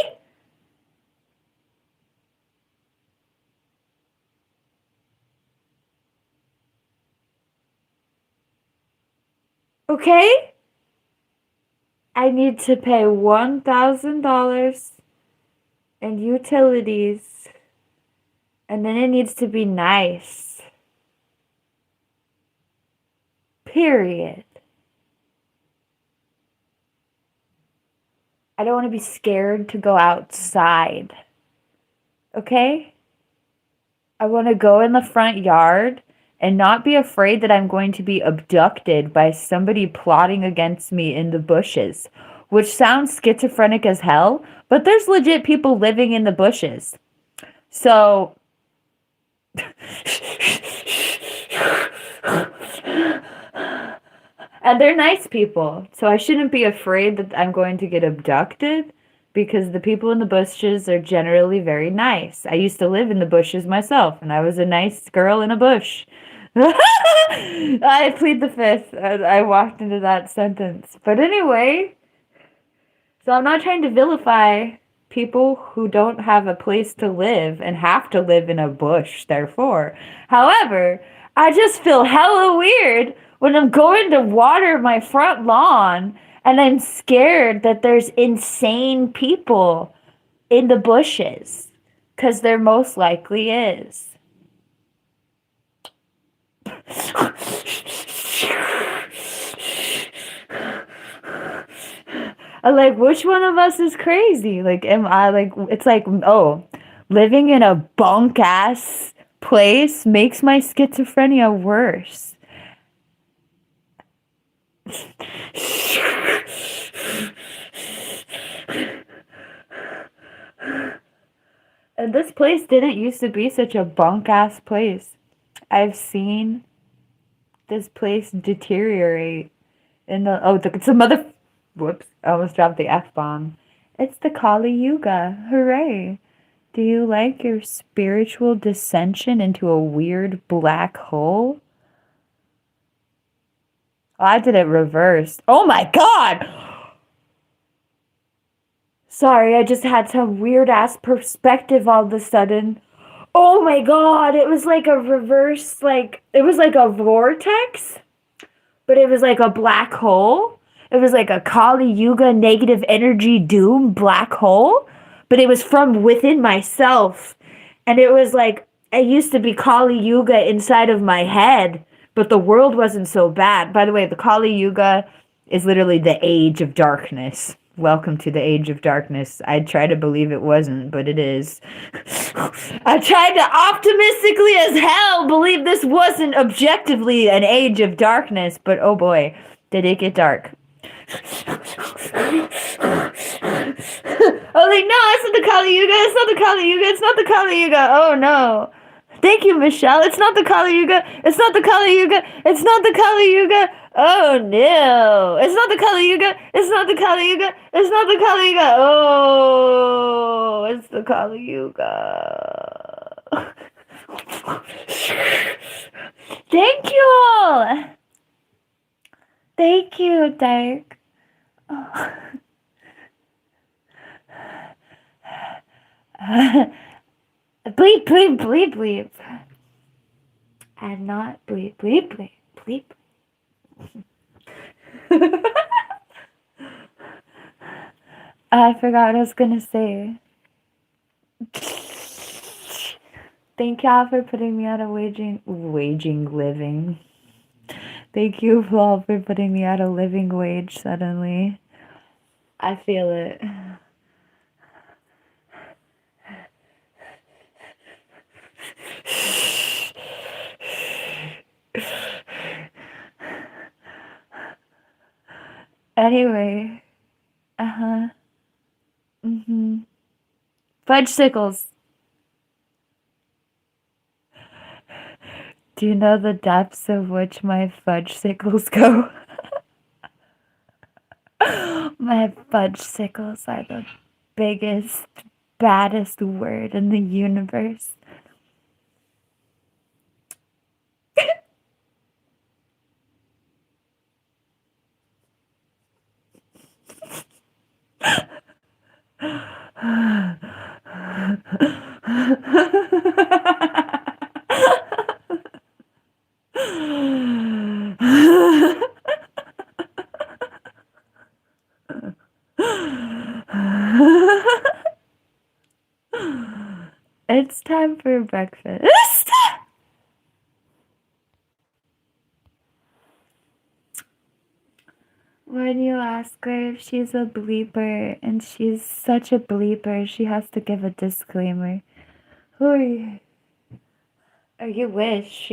Okay? I need to pay $1,000 in utilities, and then it needs to be nice. Period. I don't want to be scared to go outside. Okay? I want to go in the front yard and not be afraid that I'm going to be abducted by somebody plotting against me in the bushes, which sounds schizophrenic as hell, but there's legit people living in the bushes. So, and they're nice people. So I shouldn't be afraid that I'm going to get abducted because the people in the bushes are generally very nice. I used to live in the bushes myself, and I was a nice girl in a bush. I plead the fifth. I walked into that sentence. But anyway, so I'm not trying to vilify people who don't have a place to live and have to live in a bush, therefore. However, I just feel hella weird when I'm going to water my front lawn and I'm scared that there's insane people in the bushes, because there most likely is. Like, which one of us is crazy? Like, am I like, it's like, oh, living in a bunk ass place makes my schizophrenia worse. And this place didn't used to be such a bunk ass place. I've seen this place deteriorate in the it's a mother. Whoops! I almost dropped the F bomb. It's the Kali Yuga. Hooray! Do you like your spiritual dissension into a weird black hole? Oh, I did it reversed. Oh my god! Sorry, I just had some weird ass perspective all of a sudden. Oh my god, it was like a reverse, like, it was like a vortex, but it was like a black hole. It was like a Kali Yuga negative energy doom black hole, but it was from within myself. And it was like, it used to be Kali Yuga inside of my head, but the world wasn't so bad. By the way, the Kali Yuga is literally the age of darkness. Welcome to the age of darkness. I try to believe it wasn't, but it is. I tried to optimistically as hell believe this wasn't objectively an age of darkness, but oh boy, did it get dark. I was like, no, it's not the Kali Yuga, it's not the Kali Yuga, it's not the Kali Yuga, oh no. Thank you, Michelle. It's not the Kali Yuga. It's not the Kali Yuga. It's not the Kali Yuga. Oh no. It's not the Kali Yuga. It's not the Kali Yuga. It's not the Kali Yuga. Oh, it's the Kali Yuga. Thank you all. Thank you, Dark. Oh. Bleep, bleep, bleep, bleep. And not bleep, bleep, bleep, bleep. I forgot what I was gonna say. Thank y'all for putting me out of waging living. Thank you all for putting me out of living wage suddenly. I feel it. Anyway, Fudgesicles. Do you know the depths of which my fudgesicles go? My fudgesicles are the biggest, baddest word in the universe. It's time for breakfast. When you ask her if she's a bleeper, and she's such a bleeper, she has to give a disclaimer. Who are you? Or you wish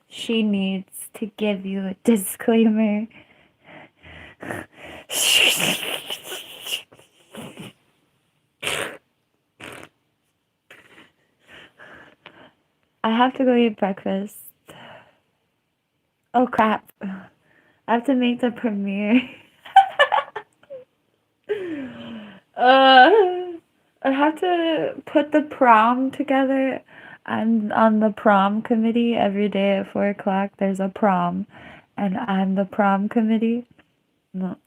she needs to give you a disclaimer. I have to go eat breakfast. Oh crap. I have to make the premiere. I have to put the prom together. I'm on the prom committee. Every day at 4 o'clock there's a prom. And I'm the prom committee. No.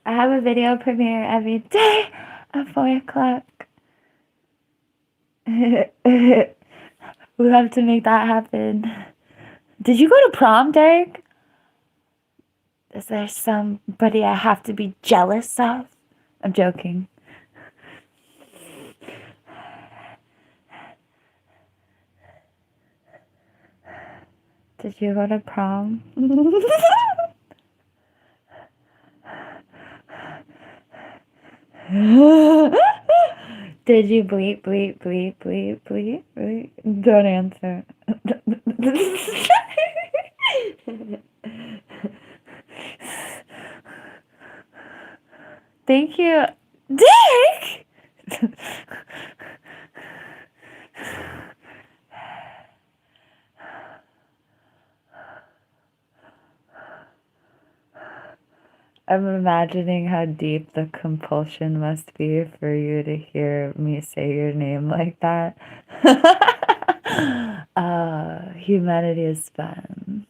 I have a video premiere every day at 4 o'clock. We have to make that happen. Did you go to prom, Derek? Is there somebody I have to be jealous of? I'm joking. Did you go to prom? Did you bleep, bleep, bleep, bleep, bleep, bleep? Don't answer. Thank you. Dick! I'm imagining how deep the compulsion must be for you to hear me say your name like that. Humanity is fun.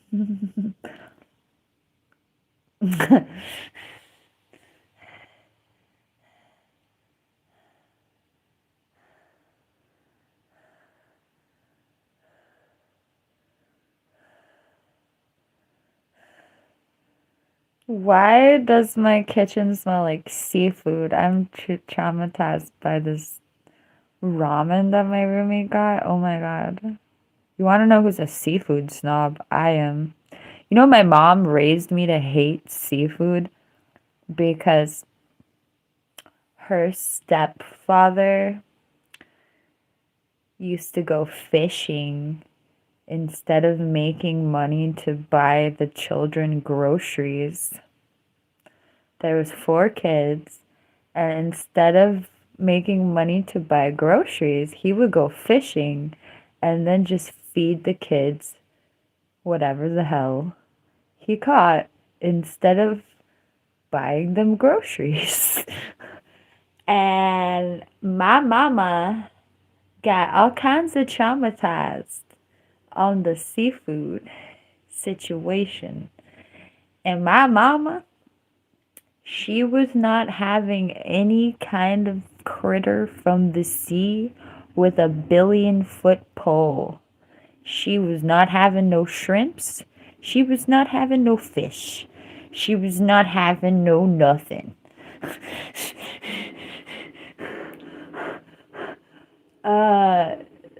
Why does my kitchen smell like seafood? I'm traumatized by this ramen that my roommate got. Oh my god. You want to know who's a seafood snob? I am. You know, my mom raised me to hate seafood because her stepfather used to go fishing instead of making money to buy the children groceries. There was 4 kids, and instead of making money to buy groceries, he would go fishing and then just feed the kids whatever the hell he caught instead of buying them groceries. And my mama got all kinds of traumatized on the seafood situation. And my mama, she was not having any kind of critter from the sea with a 1,000,000,000-foot pole. She was not having no shrimps. She was not having no fish. She was not having no nothing.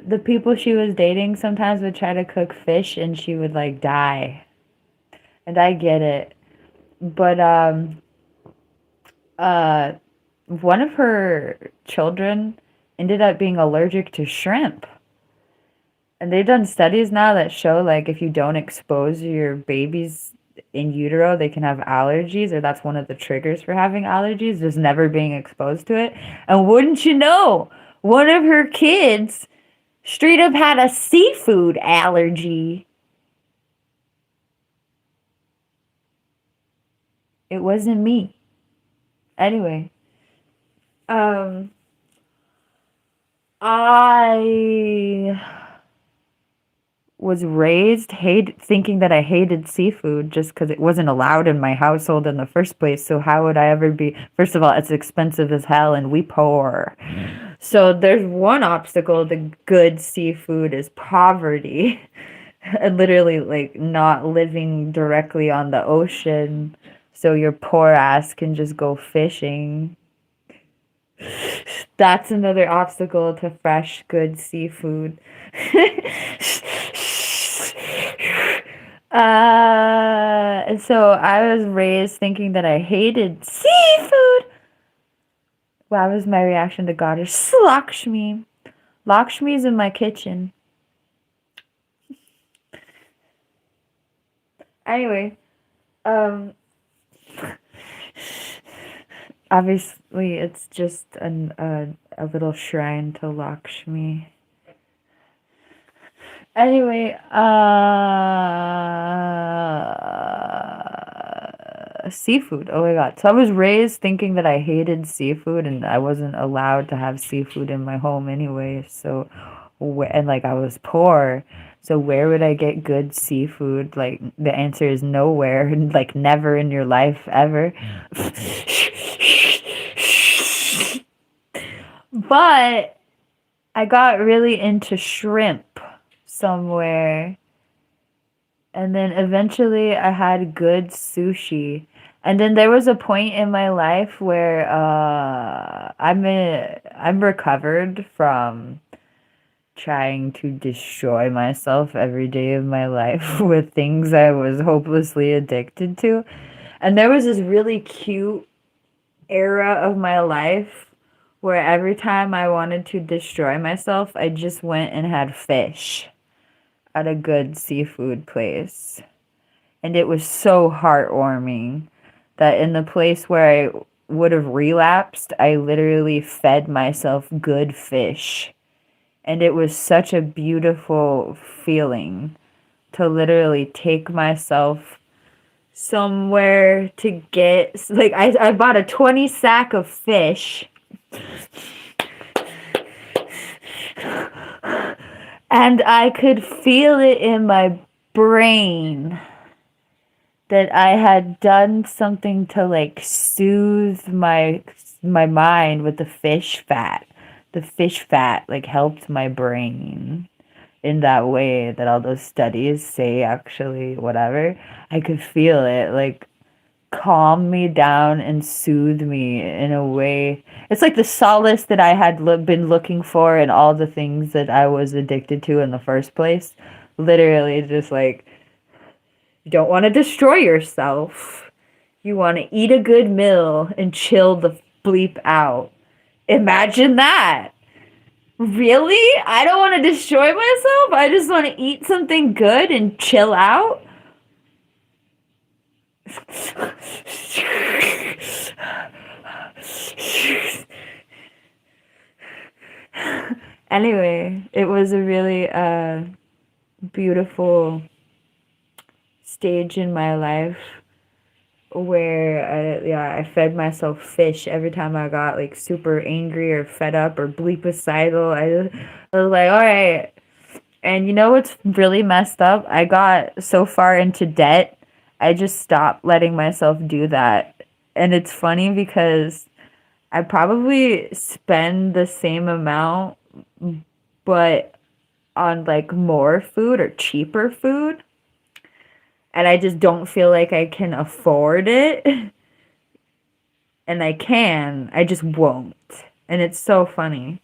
The people she was dating sometimes would try to cook fish and she would like die. And I get it. But one of her children ended up being allergic to shrimp. And they've done studies now that show like if you don't expose your babies in utero, they can have allergies, or that's one of the triggers for having allergies, just never being exposed to it. And wouldn't you know, one of her kids straight up had a seafood allergy. It wasn't me. Anyway, I was raised thinking that I hated seafood just because it wasn't allowed in my household in the first place. So how would I ever be? First of all, it's expensive as hell and we poor. So there's one obstacle to good seafood is poverty. And literally like not living directly on the ocean. So your poor ass can just go fishing. That's another obstacle to fresh, good seafood. So I was raised thinking that I hated seafood. That was my reaction to Goddess Lakshmi. Lakshmi is in my kitchen. Anyway, obviously it's just a little shrine to Lakshmi. Anyway, seafood. Oh my god. So I was raised thinking that I hated seafood and I wasn't allowed to have seafood in my home anyway. So, and like I was poor. So where would I get good seafood? Like the answer is nowhere. Like never in your life ever. But I got really into shrimp somewhere. And then eventually I had good sushi. And then there was a point in my life where I'm recovered from trying to destroy myself every day of my life with things I was hopelessly addicted to. And there was this really cute era of my life where every time I wanted to destroy myself, I just went and had fish at a good seafood place. And it was so heartwarming that in the place where I would have relapsed, I literally fed myself good fish. And it was such a beautiful feeling to literally take myself somewhere to get, like, I bought a 20 sack of fish. And I could feel it in my brain that I had done something to like soothe my mind with the fish fat. The fish fat like helped my brain in that way that all those studies say actually whatever. I could feel it like calm me down and soothe me in a way. It's like the solace that I had been looking for in all the things that I was addicted to in the first place. Literally just like you don't want to destroy yourself. You want to eat a good meal and chill the bleep out. Imagine that. Really? I don't want to destroy myself. I just want to eat something good and chill out. Anyway, it was a really beautiful stage in my life where I fed myself fish every time I got like super angry or fed up or bleepicidal. I was like, all right. And you know what's really messed up? I got so far into debt, I just stopped letting myself do that. And it's funny because I probably spend the same amount, but on like more food or cheaper food. And I just don't feel like I can afford it. And I can, I just won't. And it's so funny.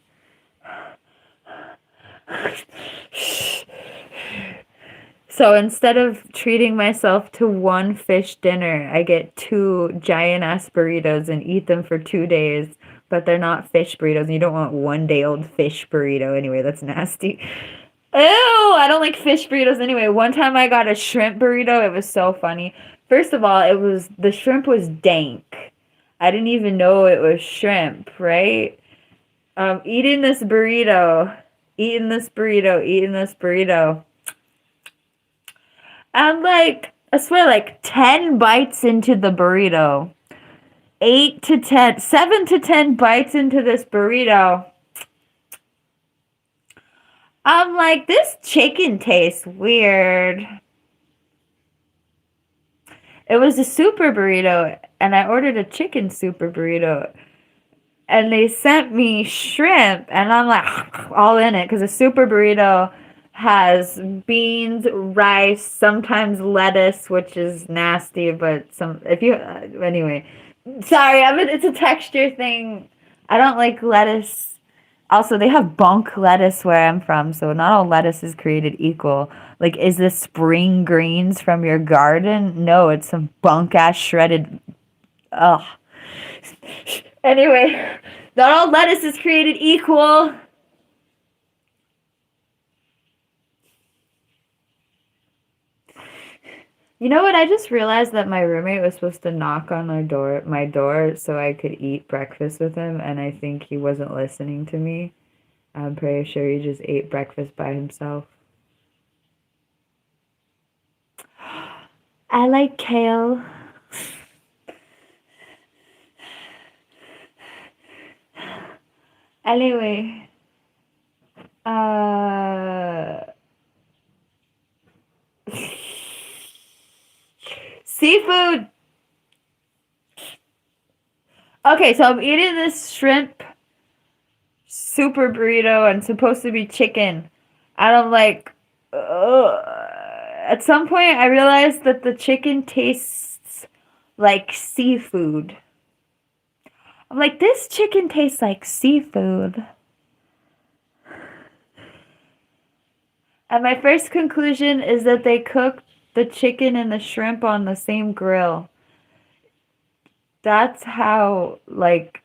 So instead of treating myself to one fish dinner, I get 2 giant ass burritos and eat them for 2 days. But they're not fish burritos. You don't want 1-day-old fish burrito. Anyway, that's nasty. Ew, I don't like fish burritos anyway. One time I got a shrimp burrito. It was so funny. First of all, the shrimp was dank. I didn't even know it was shrimp, right? Eating this burrito. And like, I swear, like 10 bites into the burrito. 7 to 10 bites into this burrito. I'm like, this chicken tastes weird. It was a super burrito, and I ordered a chicken super burrito. And they sent me shrimp, and I'm like, all in it, because a super burrito has beans, rice, sometimes lettuce, which is nasty, but anyway. Sorry, it's a texture thing. I don't like lettuce. Also, they have bunk lettuce where I'm from, so not all lettuce is created equal. Like, is this spring greens from your garden? No, it's some bunk-ass shredded... Ugh. Anyway, not all lettuce is created equal. You know what? I just realized that my roommate was supposed to knock on my door, so I could eat breakfast with him, and I think he wasn't listening to me. I'm pretty sure he just ate breakfast by himself. I like kale. Anyway, seafood. Okay, so I'm eating this shrimp super burrito and supposed to be chicken. And I'm like, ugh. At some point I realized that the chicken tastes like seafood. I'm like, this chicken tastes like seafood. And my first conclusion is that they cooked the chicken and the shrimp on the same grill. That's how, like,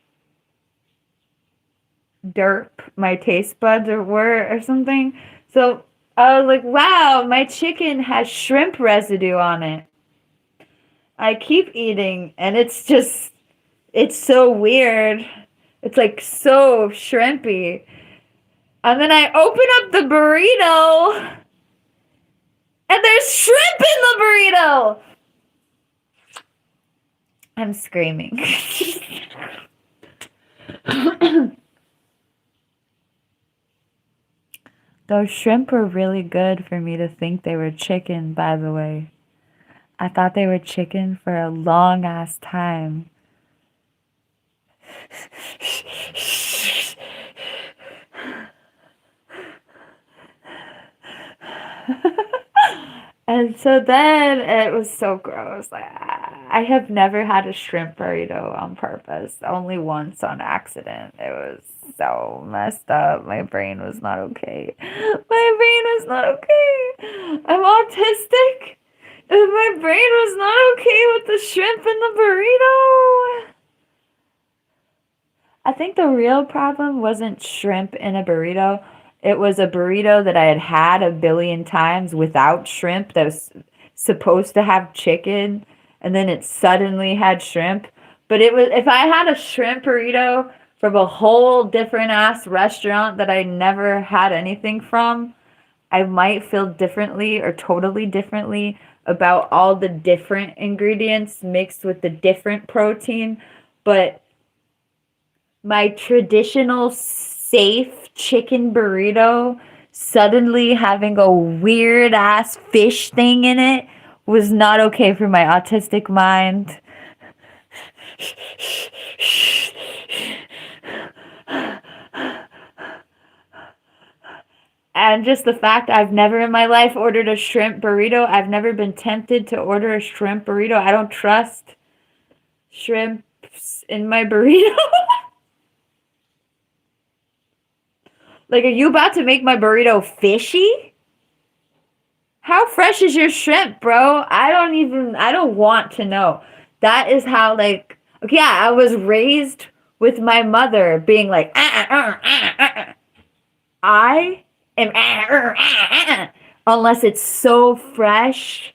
derp my taste buds were or something. So I was like, wow, my chicken has shrimp residue on it. I keep eating, and it's so weird. It's like so shrimpy. And then I open up the burrito, and there's shrimp in the burrito. I'm screaming. Those shrimp were really good for me to think they were chicken, by the way. I thought they were chicken for a long ass time. And so then it was so gross. Like, I have never had a shrimp burrito on purpose, only once on accident. It was so messed up. My brain was not okay. My brain was not okay. I'm autistic. My brain was not okay with the shrimp in the burrito. I think the real problem wasn't shrimp in a burrito. It was a burrito that I had had a billion times without shrimp that was supposed to have chicken, and then it suddenly had shrimp. But it was, if I had a shrimp burrito from a whole different ass restaurant that I never had anything from, I might feel differently or totally differently about all the different ingredients mixed with the different protein. But my traditional safe chicken burrito suddenly having a weird ass fish thing in it was not okay for my autistic mind. And just the fact I've never in my life ordered a shrimp burrito. I've never been tempted to order a shrimp burrito. I don't trust shrimps in my burrito. Like, are you about to make my burrito fishy? How fresh is your shrimp, bro? I don't want to know. That is how, like, okay, yeah, I was raised with my mother being like, I am, unless it's so fresh.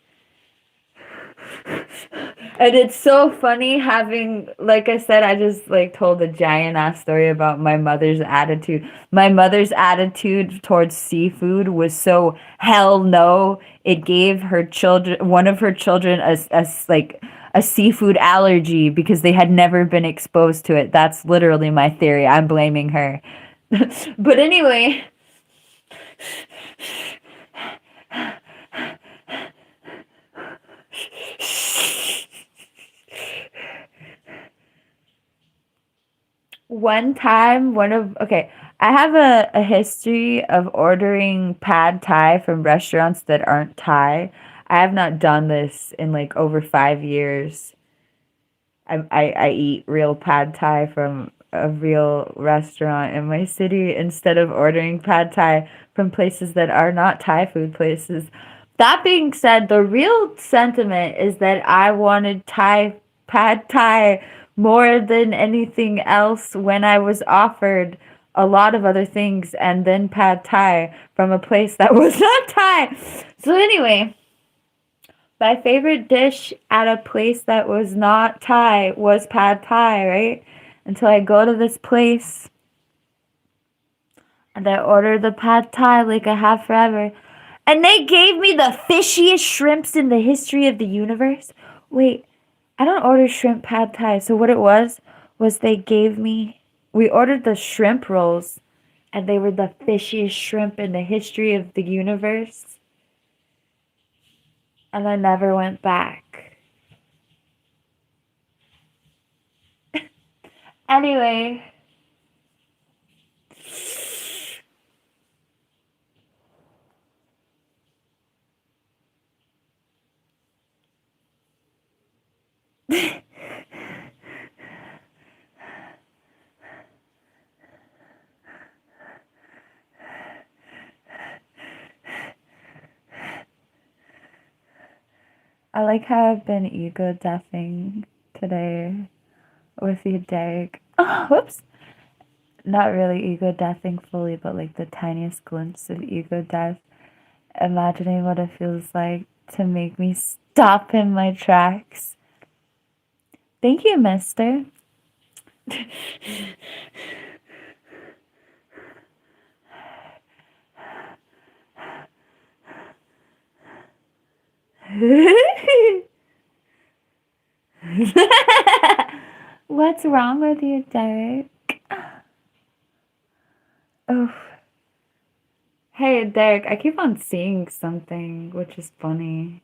And it's so funny having, like I said, I just like told a giant ass story about my mother's attitude. My mother's attitude towards seafood was so hell no. It gave her children, one of her children, a seafood allergy because they had never been exposed to it. That's literally my theory. I'm blaming her. But anyway. One time, I have a history of ordering pad thai from restaurants that aren't Thai. I have not done this in like over 5 years. I eat real pad thai from a real restaurant in my city instead of ordering pad thai from places that are not Thai food places. That being said, the real sentiment is that I wanted pad thai more than anything else when I was offered a lot of other things and then pad thai from a place that was not Thai. So anyway, my favorite dish at a place that was not Thai was pad thai, right? Until I go to this place and I order the pad thai like I have forever. And they gave me the fishiest shrimps in the history of the universe. Wait, I don't order shrimp pad thai. So what it was we ordered the shrimp rolls and they were the fishiest shrimp in the history of the universe. And I never went back. Anyway. I like how I've been ego deathing today with you, Derek. Oh, whoops. Not really ego deathing fully, but like the tiniest glimpse of ego death. Imagining what it feels like to make me stop in my tracks. Thank you, mister. What's wrong with you, Derek? Oh. Hey, Derek, I keep on seeing something, which is funny.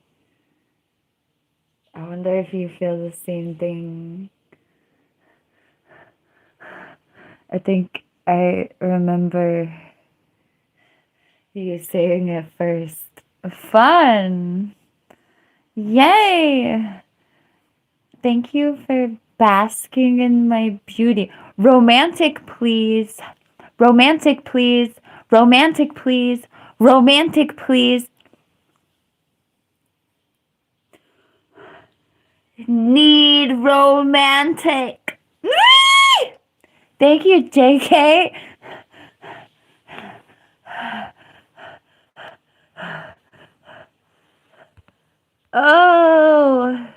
I wonder if you feel the same thing. I think I remember you saying it first. Fun! Yay! Thank you for basking in my beauty. Romantic, please. Romantic, please. Romantic, please. Romantic, please. Need romantic. Thank you, JK. Oh,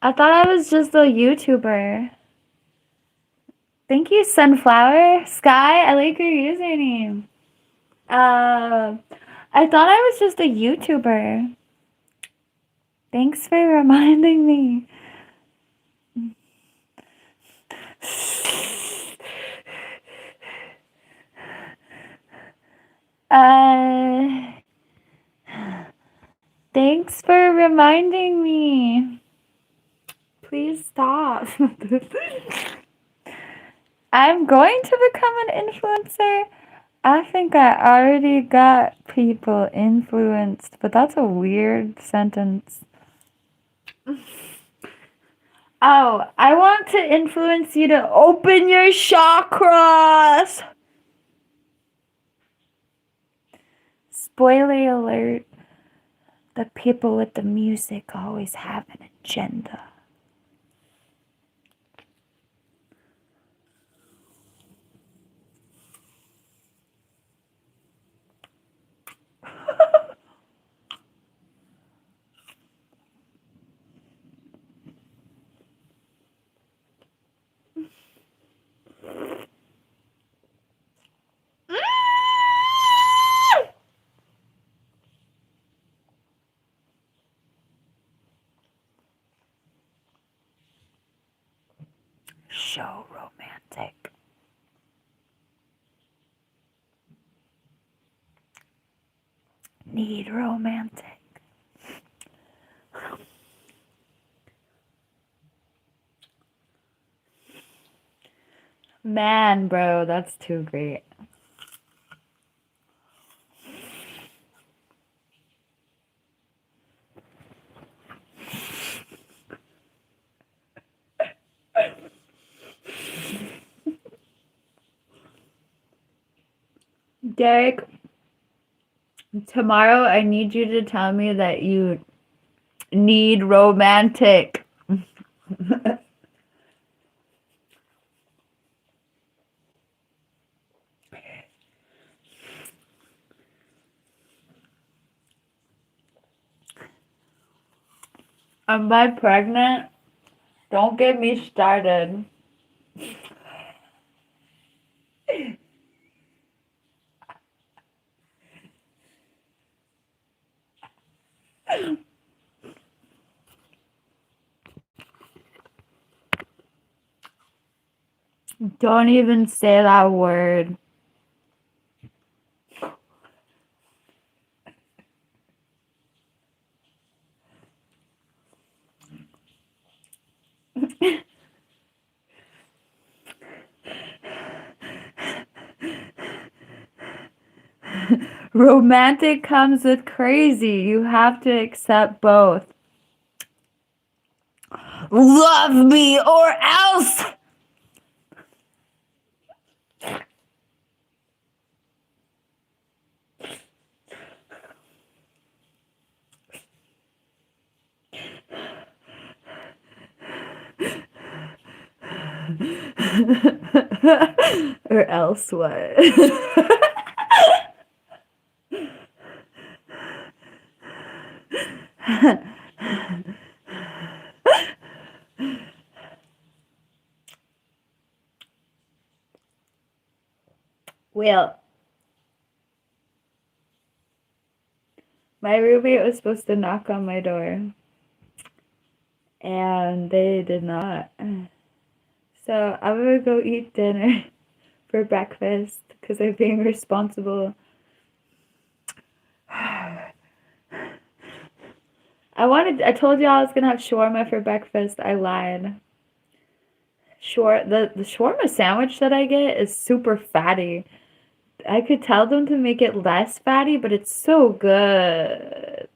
I thought I was just a YouTuber. Thank you, Sunflower. Sky, I like your username. I thought I was just a YouTuber. Thanks for reminding me. Thanks for reminding me. Please stop. I'm going to become an influencer. I think I already got people influenced, but that's a weird sentence. Oh, I want to influence you to open your chakras. Spoiler alert. The people with the music always have an agenda. So romantic. Need romantic. Man, bro, that's too great. Derek, tomorrow I need you to tell me that you need romantic. Am I pregnant? Don't get me started. Don't even say that word. Romantic comes with crazy. You have to accept both. love me or else. Or else what? Well, my roommate was supposed to knock on my door, and they did not. So I'm gonna go eat dinner for breakfast because I'm being responsible. I told you I was gonna have shawarma for breakfast. I lied. The shawarma sandwich that I get is super fatty. I could tell them to make it less fatty, but it's so good.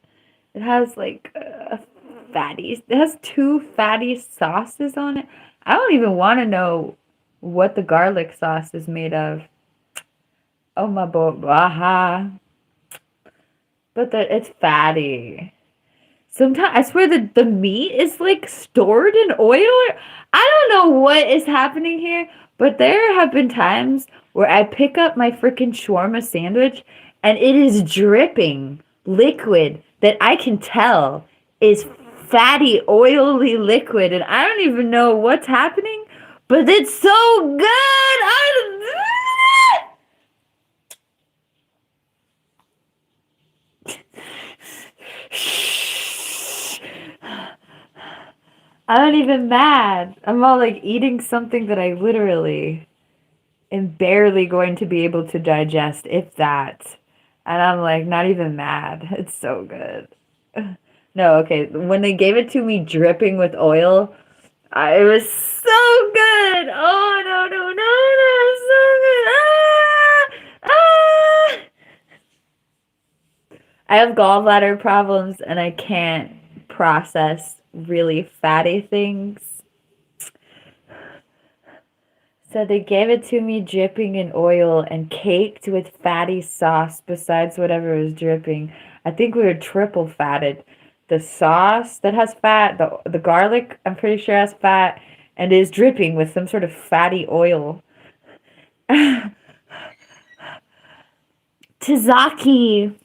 It has like it has 2 fatty sauces on it. I don't even want to know what the garlic sauce is made of. Oh my boy, aha. But it's fatty. Sometimes I swear the meat is like stored in oil. I don't know what is happening here, but there have been times where I pick up my freaking shawarma sandwich and it is dripping liquid that I can tell is fatty, oily liquid, and I don't even know what's happening, but it's so good. I'm not even mad. I'm all like eating something that I literally am barely going to be able to digest, if that. And I'm like not even mad. It's so good. No, okay. When they gave it to me dripping with oil, it was so good. Oh no, no, no, no, it's so good. Ah! Ah! I have gallbladder problems and I can't process really fatty things. So they gave it to me dripping in oil and caked with fatty sauce besides whatever was dripping. I think we were triple fatted. The sauce that has fat, the garlic, I'm pretty sure has fat, and is dripping with some sort of fatty oil. Tzatziki.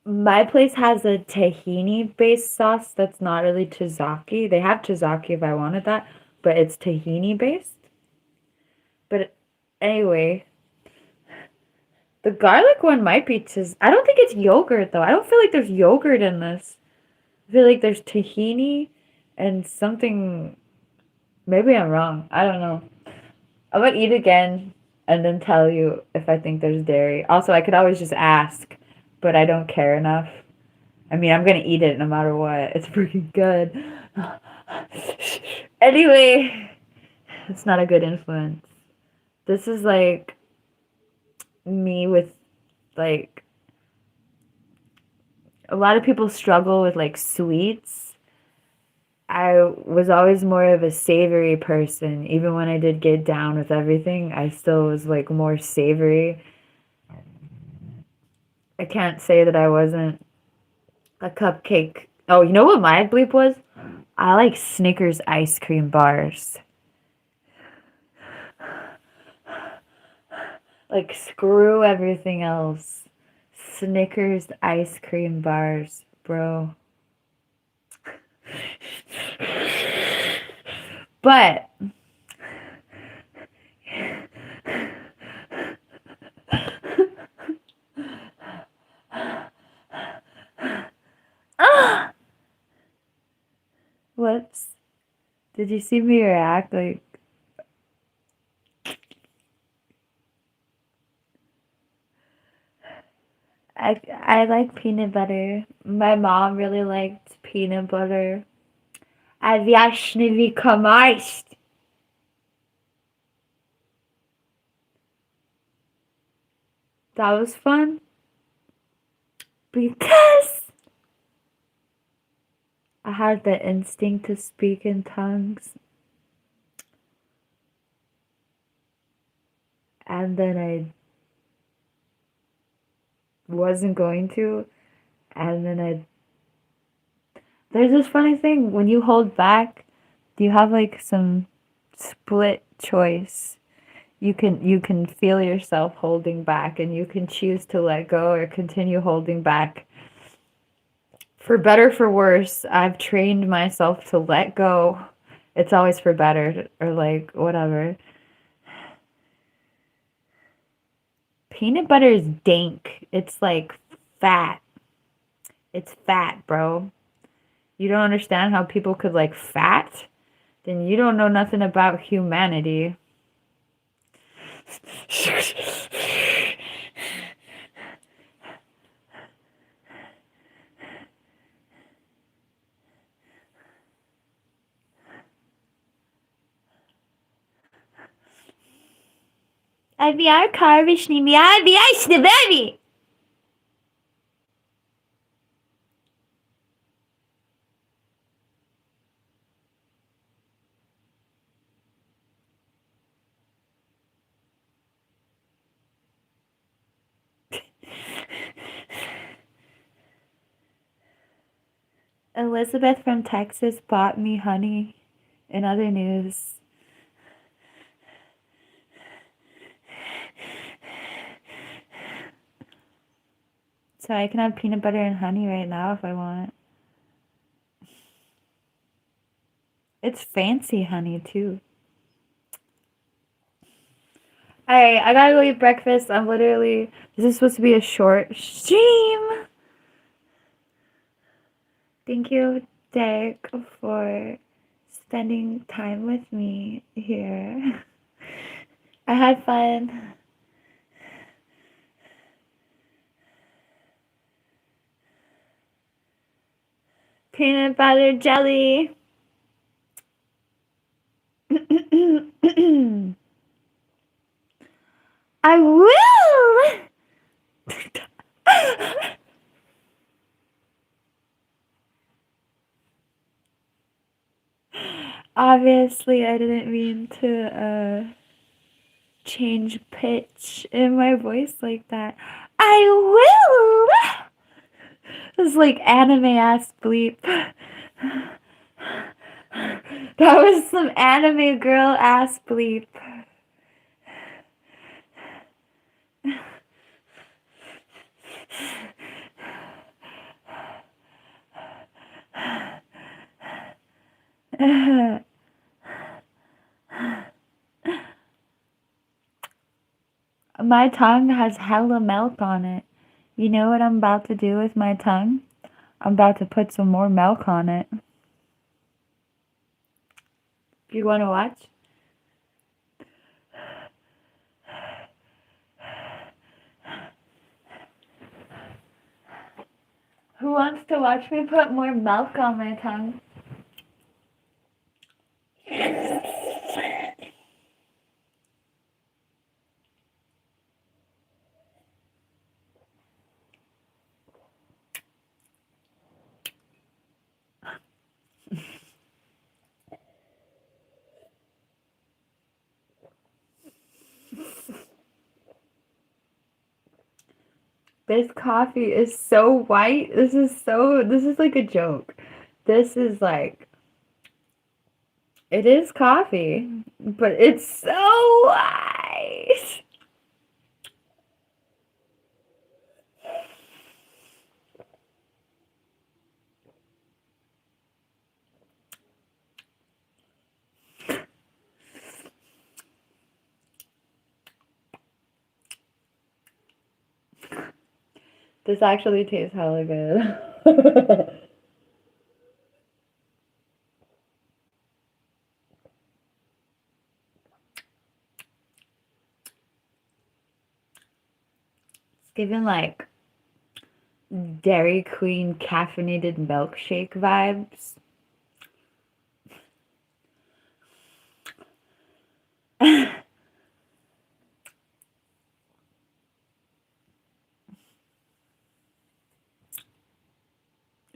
My place has a tahini-based sauce that's not really tzatziki. They have tzatziki if I wanted that, but it's tahini-based. But anyway, the garlic one might be I don't think it's yogurt though. I don't feel like there's yogurt in this. I feel like there's tahini and something. Maybe I'm wrong. I don't know. I'm gonna eat again and then tell you if I think there's dairy. Also, I could always just ask, but I don't care enough. I mean, I'm gonna eat it no matter what. It's freaking good. Anyway, it's not a good influence. This is like me with like a lot of people struggle with like sweets. I was always more of a savory person. Even when I did get down with everything, I still was like more savory. I can't say that I wasn't a cupcake. Oh, you know what my bleep was? I like Snickers ice cream bars. Like, screw everything else. Snickers ice cream bars, bro. But whoops. Did you see me react? Like, I like peanut butter. My mom really liked peanut butter. A wyjaśnij komarst. That was fun. Because I I had the instinct to speak in tongues, and then I wasn't going to, and then there's this funny thing when you hold back, you have like some split choice. You can feel yourself holding back, and you can choose to let go or continue holding back. For better, for worse, I've trained myself to let go. It's always for better, or like whatever. Peanut butter is dank. It's like fat. It's fat, bro. You don't understand how people could like fat? Then you don't know nothing about humanity. IVR karvishni mi IVR baby. Elizabeth from Texas bought me honey. In other news, so I can have peanut butter and honey right now if I want. It's fancy honey too. Alright, I gotta go eat breakfast. This is supposed to be a short stream. Thank you, Derek, for spending time with me here. I had fun. Peanut butter jelly. I will. Obviously, I didn't mean to change pitch in my voice like that. I will. This is like anime ass bleep. That was some anime girl ass bleep. My tongue has hella milk on it. You know what I'm about to do with my tongue? I'm about to put some more milk on it. You want to watch? Who wants to watch me put more milk on my tongue? This coffee is so white. This is like a joke. This is like, it is coffee, but it's so white. This actually tastes hella good. It's giving like Dairy Queen caffeinated milkshake vibes.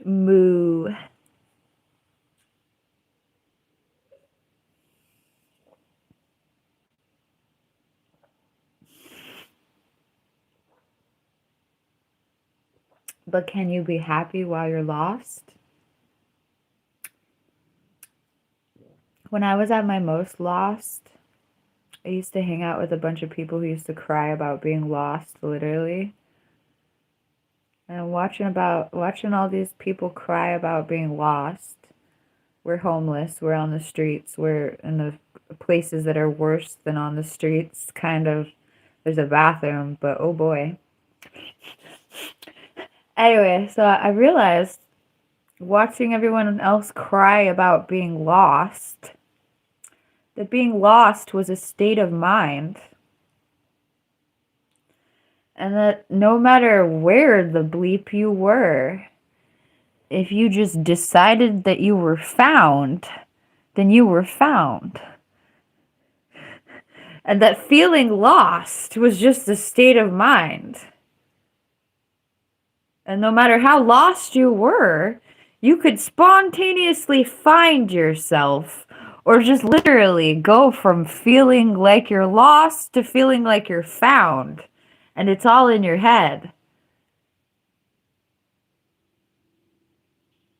Moo. But can you be happy while you're lost? When I was at my most lost, I used to hang out with a bunch of people who used to cry about being lost, literally. And watching all these people cry about being lost. We're homeless, we're on the streets, we're in the places that are worse than on the streets, kind of. There's a bathroom, but oh boy. Anyway, so I realized watching everyone else cry about being lost, that being lost was a state of mind. And that no matter where the bleep you were, if you just decided that you were found, then you were found. And that feeling lost was just a state of mind. And no matter how lost you were, you could spontaneously find yourself, or just literally go from feeling like you're lost to feeling like you're found. And it's all in your head.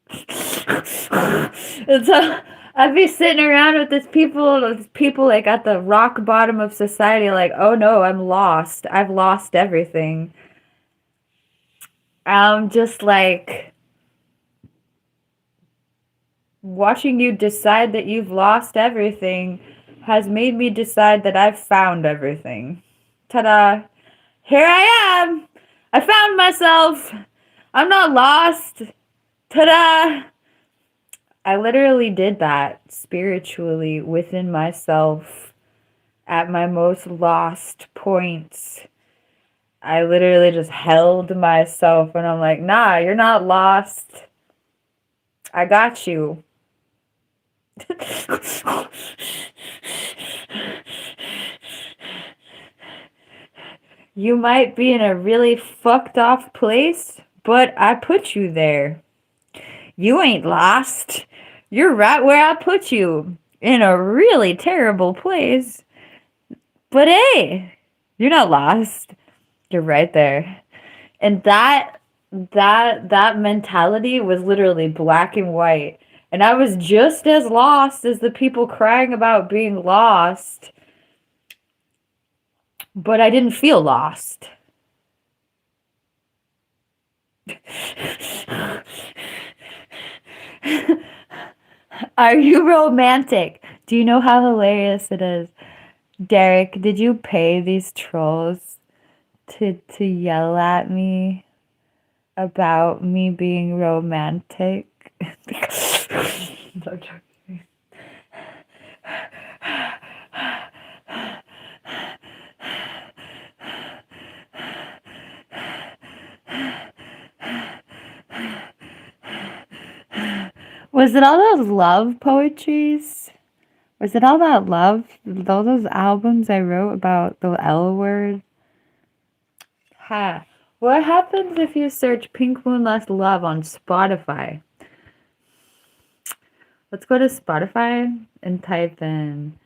And so I'd be sitting around with these people like at the rock bottom of society, like, oh no, I'm lost. I've lost everything. I'm just like, watching you decide that you've lost everything has made me decide that I've found everything. Ta-da! Here I am! I found myself! I'm not lost! Ta-da! I literally did that spiritually within myself at my most lost points. I literally just held myself and I'm like, nah, you're not lost. I got you. You might be in a really fucked off place, but I put you there. You ain't lost. You're right where I put you, in a really terrible place. But hey, you're not lost. You're right there. And that mentality was literally black and white. And I was just as lost as the people crying about being lost. But I didn't feel lost. Are you romantic? Do you know how hilarious it is? Derek, did you pay these trolls to yell at me about me being romantic? No joking. Was it all those love poetries? Was it all that love? All those albums I wrote about the L word? Ha. What happens if you search PinkMoonLust Love on Spotify? Let's go to Spotify and type in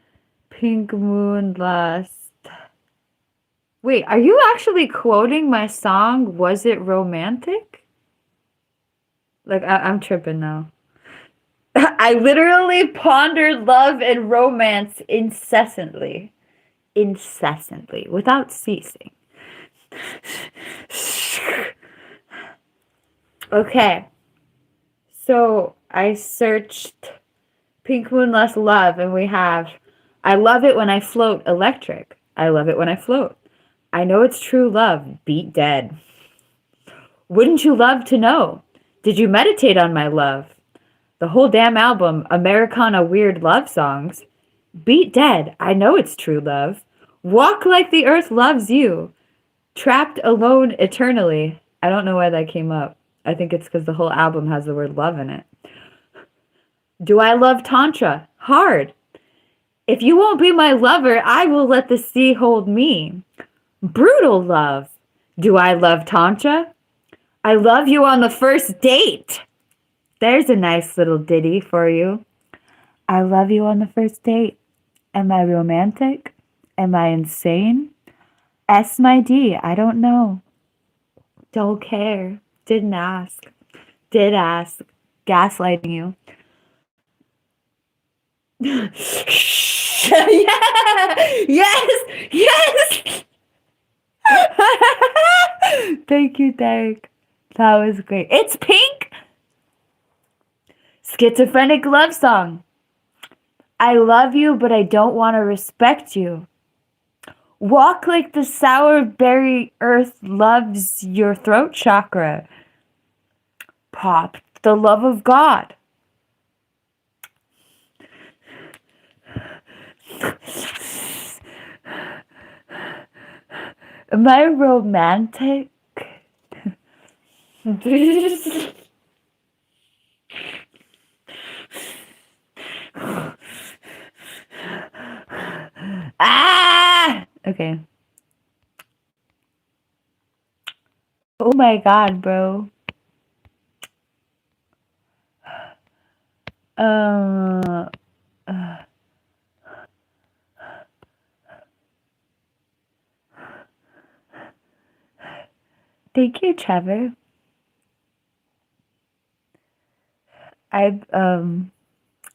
PinkMoonLust. Wait, are you actually quoting my song, Was It Romantic? Like, I'm tripping now. I literally pondered love and romance incessantly, without ceasing. Okay, so I searched PinkMoonLust Love, and we have, I love it when I float, electric. I love it when I float. I know it's true love, beat dead. Wouldn't you love to know? Did you meditate on my love? The whole damn album, Americana Weird Love Songs. Beat dead, I know it's true love. Walk like the earth loves you. Trapped alone eternally. I don't know why that came up. I think it's because the whole album has the word love in it. Do I love Tantra? Hard. If you won't be my lover, I will let the sea hold me. Brutal love. Do I love Tantra? I love you on the first date. There's a nice little ditty for you. I love you on the first date. Am I romantic? Am I insane? S my D, I don't know. Don't care. Didn't ask. Did ask. Gaslighting you. Yeah! Yes! Yes! Thank you, Derek. That was great. It's Pink! Schizophrenic love song. I love you, but I don't want to respect you. Walk like the sour berry earth loves your throat chakra. Pop, the love of God. Am I romantic? Ah! Okay. Oh my god, bro. Uh, Thank you, Trevor.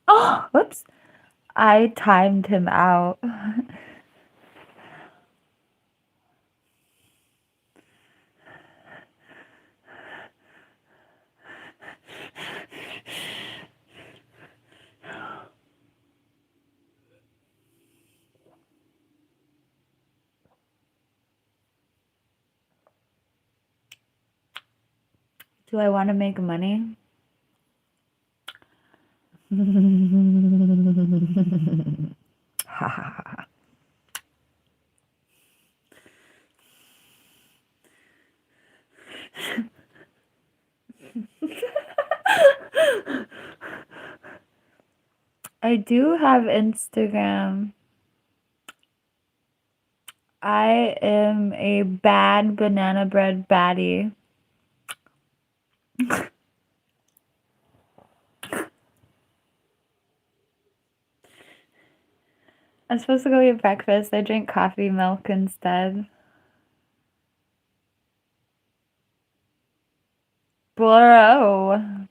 Oh, whoops. I timed him out. Do I want to make money? I do have Instagram. I am a bad banana bread baddie. I'm supposed to go get breakfast. I drink coffee milk instead. Bro.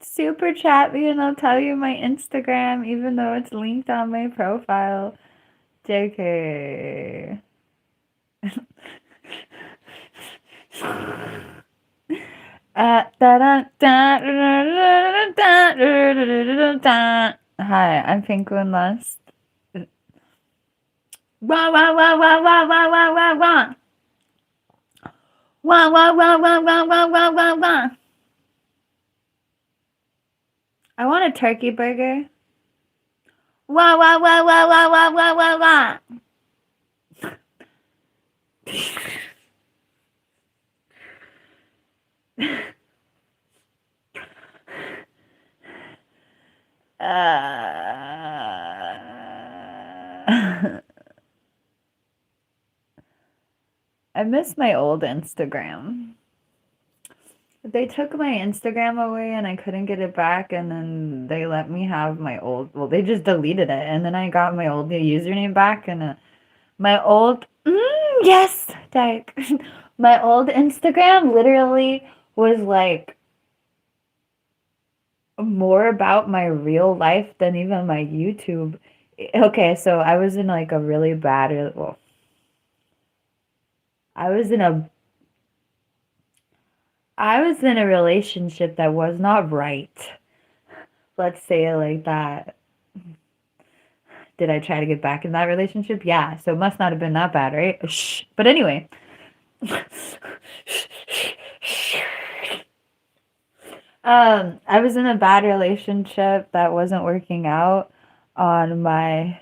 Super chat me and I'll tell you my Instagram, even though it's linked on my profile. JK. Hi, I'm PinkMoonLust. Wah wah wah wah wah wah wah wah wah. Wah wah wah wah wah wah wah wah wah. I want a turkey burger. Wah wah wah wah wah wah wah wah wah. I miss my old Instagram. They took my Instagram away and I couldn't get it back, and then they let me have my old, well, they just deleted it, and then I got my old username back, and my old, yes, Dyke. My old Instagram literally was like more about my real life than even my YouTube. Okay, so I was in like a really bad, well, I was in a relationship that was not right. Let's say it like that. Did I try to get back in that relationship? Yeah, so it must not have been that bad, right? Shh. But anyway. I was in a bad relationship that wasn't working out on my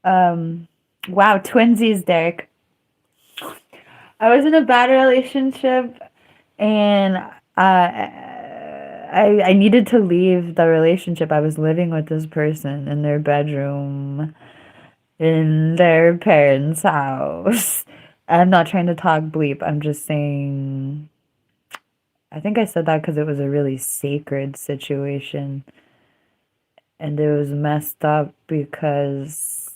wow, twinsies, Derek. I was in a bad relationship and I needed to leave the relationship. I was living with this person in their bedroom in their parents' house. I'm not trying to talk bleep. I'm just saying I think I said that because it was a really sacred situation. And it was messed up because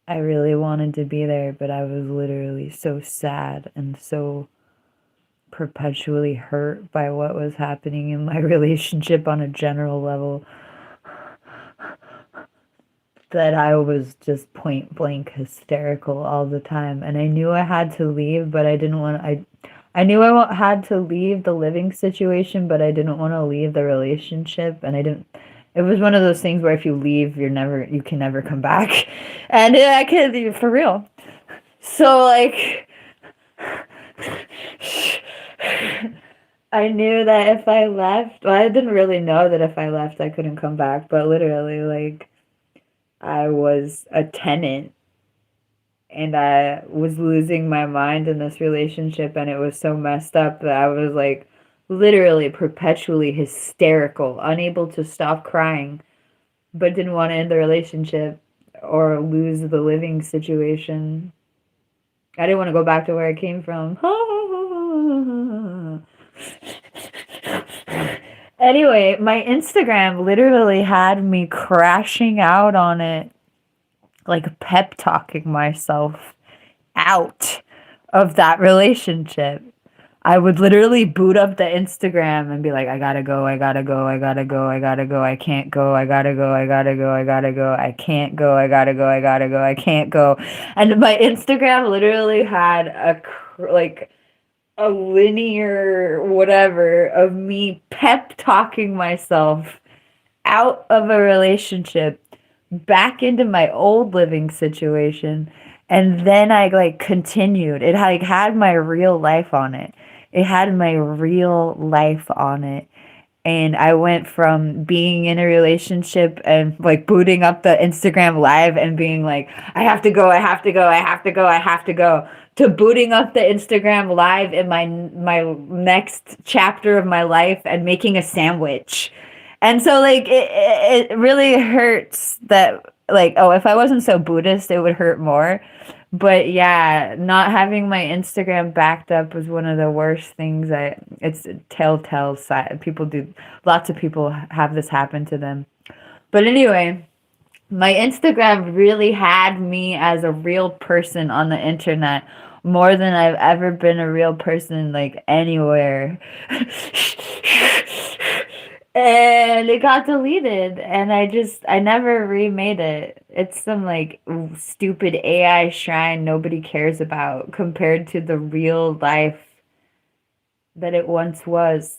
I really wanted to be there, but I was literally so sad and so perpetually hurt by what was happening in my relationship on a general level that I was just point blank hysterical all the time. And I knew I had to leave, but I didn't want I knew had to leave the living situation, but I didn't want to leave the relationship. And I didn't, it was one of those things where if you leave, you can never come back. And I could, for real. So, like, I knew that if I left, well, I didn't really know that if I left, I couldn't come back, but literally, like, I was a tenant and I was losing my mind in this relationship, and it was so messed up that I was like literally perpetually hysterical, unable to stop crying, but didn't want to end the relationship or lose the living situation. I didn't want to go back to where I came from. Anyway, my Instagram literally had me crashing out on it, like pep talking myself out of that relationship. I would literally boot up the Instagram and be like, I gotta go, I gotta go, I gotta go, I gotta go, I can't go, I gotta go, I gotta go, I gotta go, I can't go, I gotta go, I gotta go, I can't go. And my Instagram literally had like a linear whatever of me pep talking myself out of a relationship back into my old living situation, and then I like continued. It like had my real life on it. It had my real life on it. And I went from being in a relationship and like booting up the Instagram live and being like, I have to go, I have to go, I have to go, I have to go, to booting up the Instagram live in my next chapter of my life and making a sandwich. And so like it really hurts that, like, oh, if I wasn't so Buddhist, it would hurt more. But yeah, not having my Instagram backed up was one of the worst things. It's a telltale sign. Lots of people have this happen to them. But anyway, my Instagram really had me as a real person on the internet more than I've ever been a real person like anywhere. And it got deleted, and I never remade it. It's some like stupid AI shrine nobody cares about compared to the real life that it once was.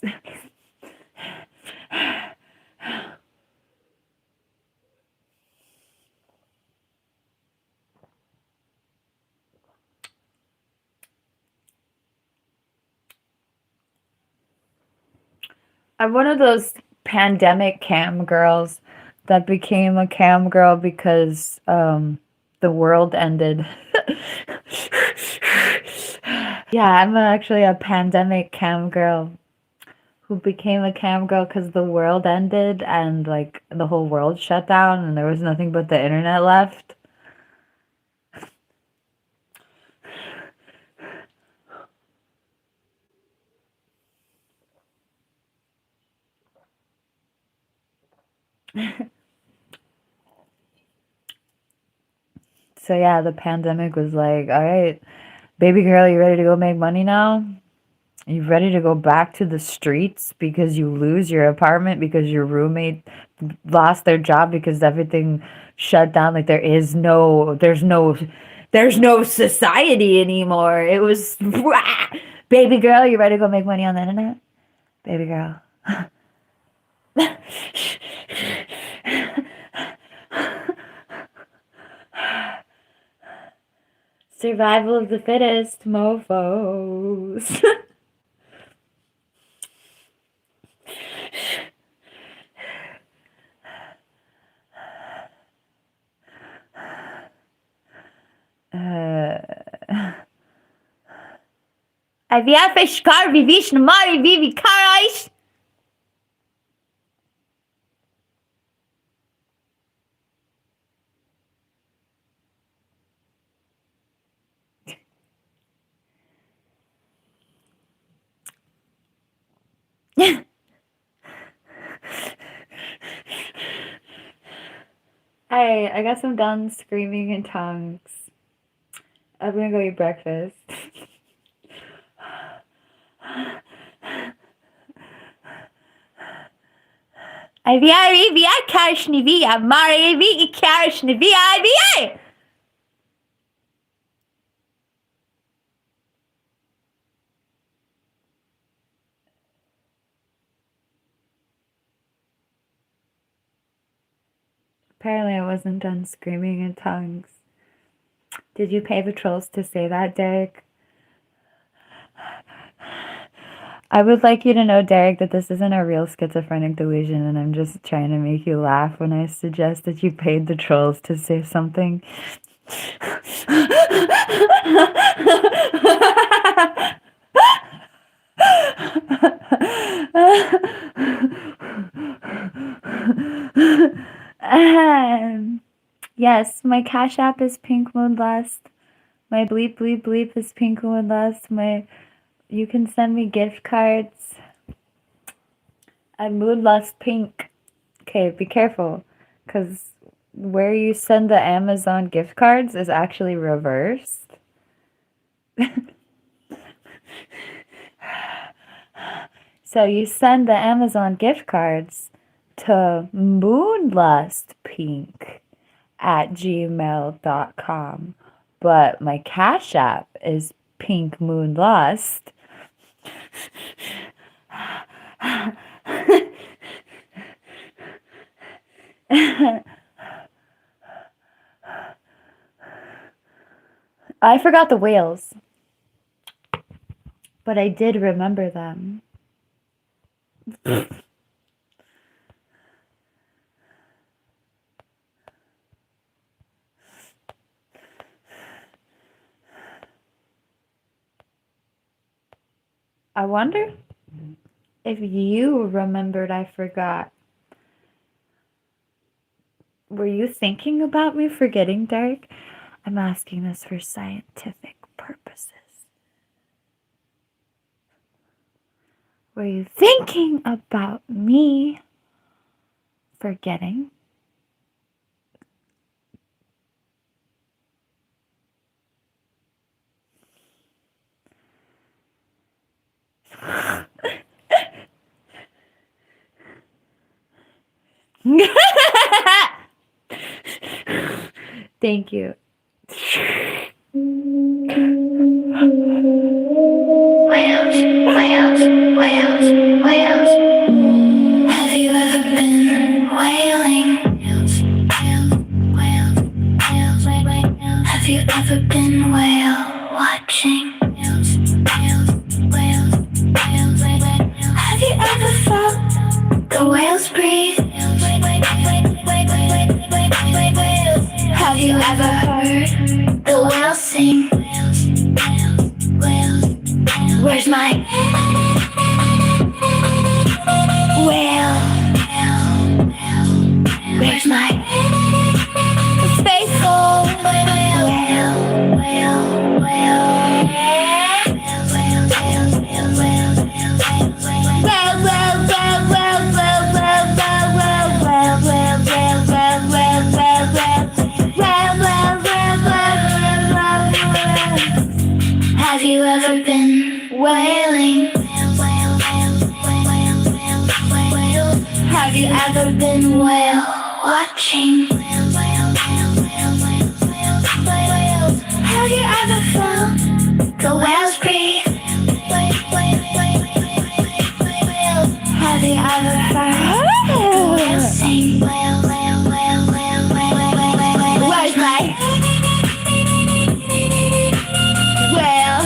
I'm one of those pandemic cam girls that became a cam girl because the world ended. Yeah, I'm actually a pandemic cam girl who became a cam girl because the world ended and like the whole world shut down and there was nothing but the internet left. So yeah, the pandemic was like, all right, baby girl, you ready to go make money now? You ready to go back to the streets because you lose your apartment because your roommate lost their job because everything shut down? Like there's no society anymore. It was baby girl, you ready to go make money on the internet? Baby girl. Survival of the fittest, mofos. Havia pescar, vivis no mar e vive carais. I guess I'm done screaming in tongues. I'm gonna go eat breakfast. Apparently I wasn't done screaming in tongues. Did you pay the trolls to say that, Derek? I would like you to know, Derek, that this isn't a real schizophrenic delusion, and I'm just trying to make you laugh when I suggest that you paid the trolls to say something. Yes, my Cash App is PinkMoonLust. My bleep bleep bleep is PinkMoonLust. You can send me gift cards at Moonlust Pink. Okay, be careful, because where you send the Amazon gift cards is actually reversed. So you send the Amazon gift cards to moonlustpink@gmail.com, but my Cash App is PinkMoonLust. I forgot the whales, but I did remember them. I wonder if you remembered I forgot. Were you thinking about me forgetting, Derek? I'm asking this for scientific purposes. Were you thinking about me forgetting? Thank you. Whales. Have you ever been whaling? Have you ever been whale watching? Have you ever felt the whales breathe? Have you ever heard the whales sing? Where's my whale? Where's my faithful whale? Have you ever been whaling? Have you ever been whale watching? Have you ever felt the whales breathe? Have you ever heard the whales sing? Where's my whale?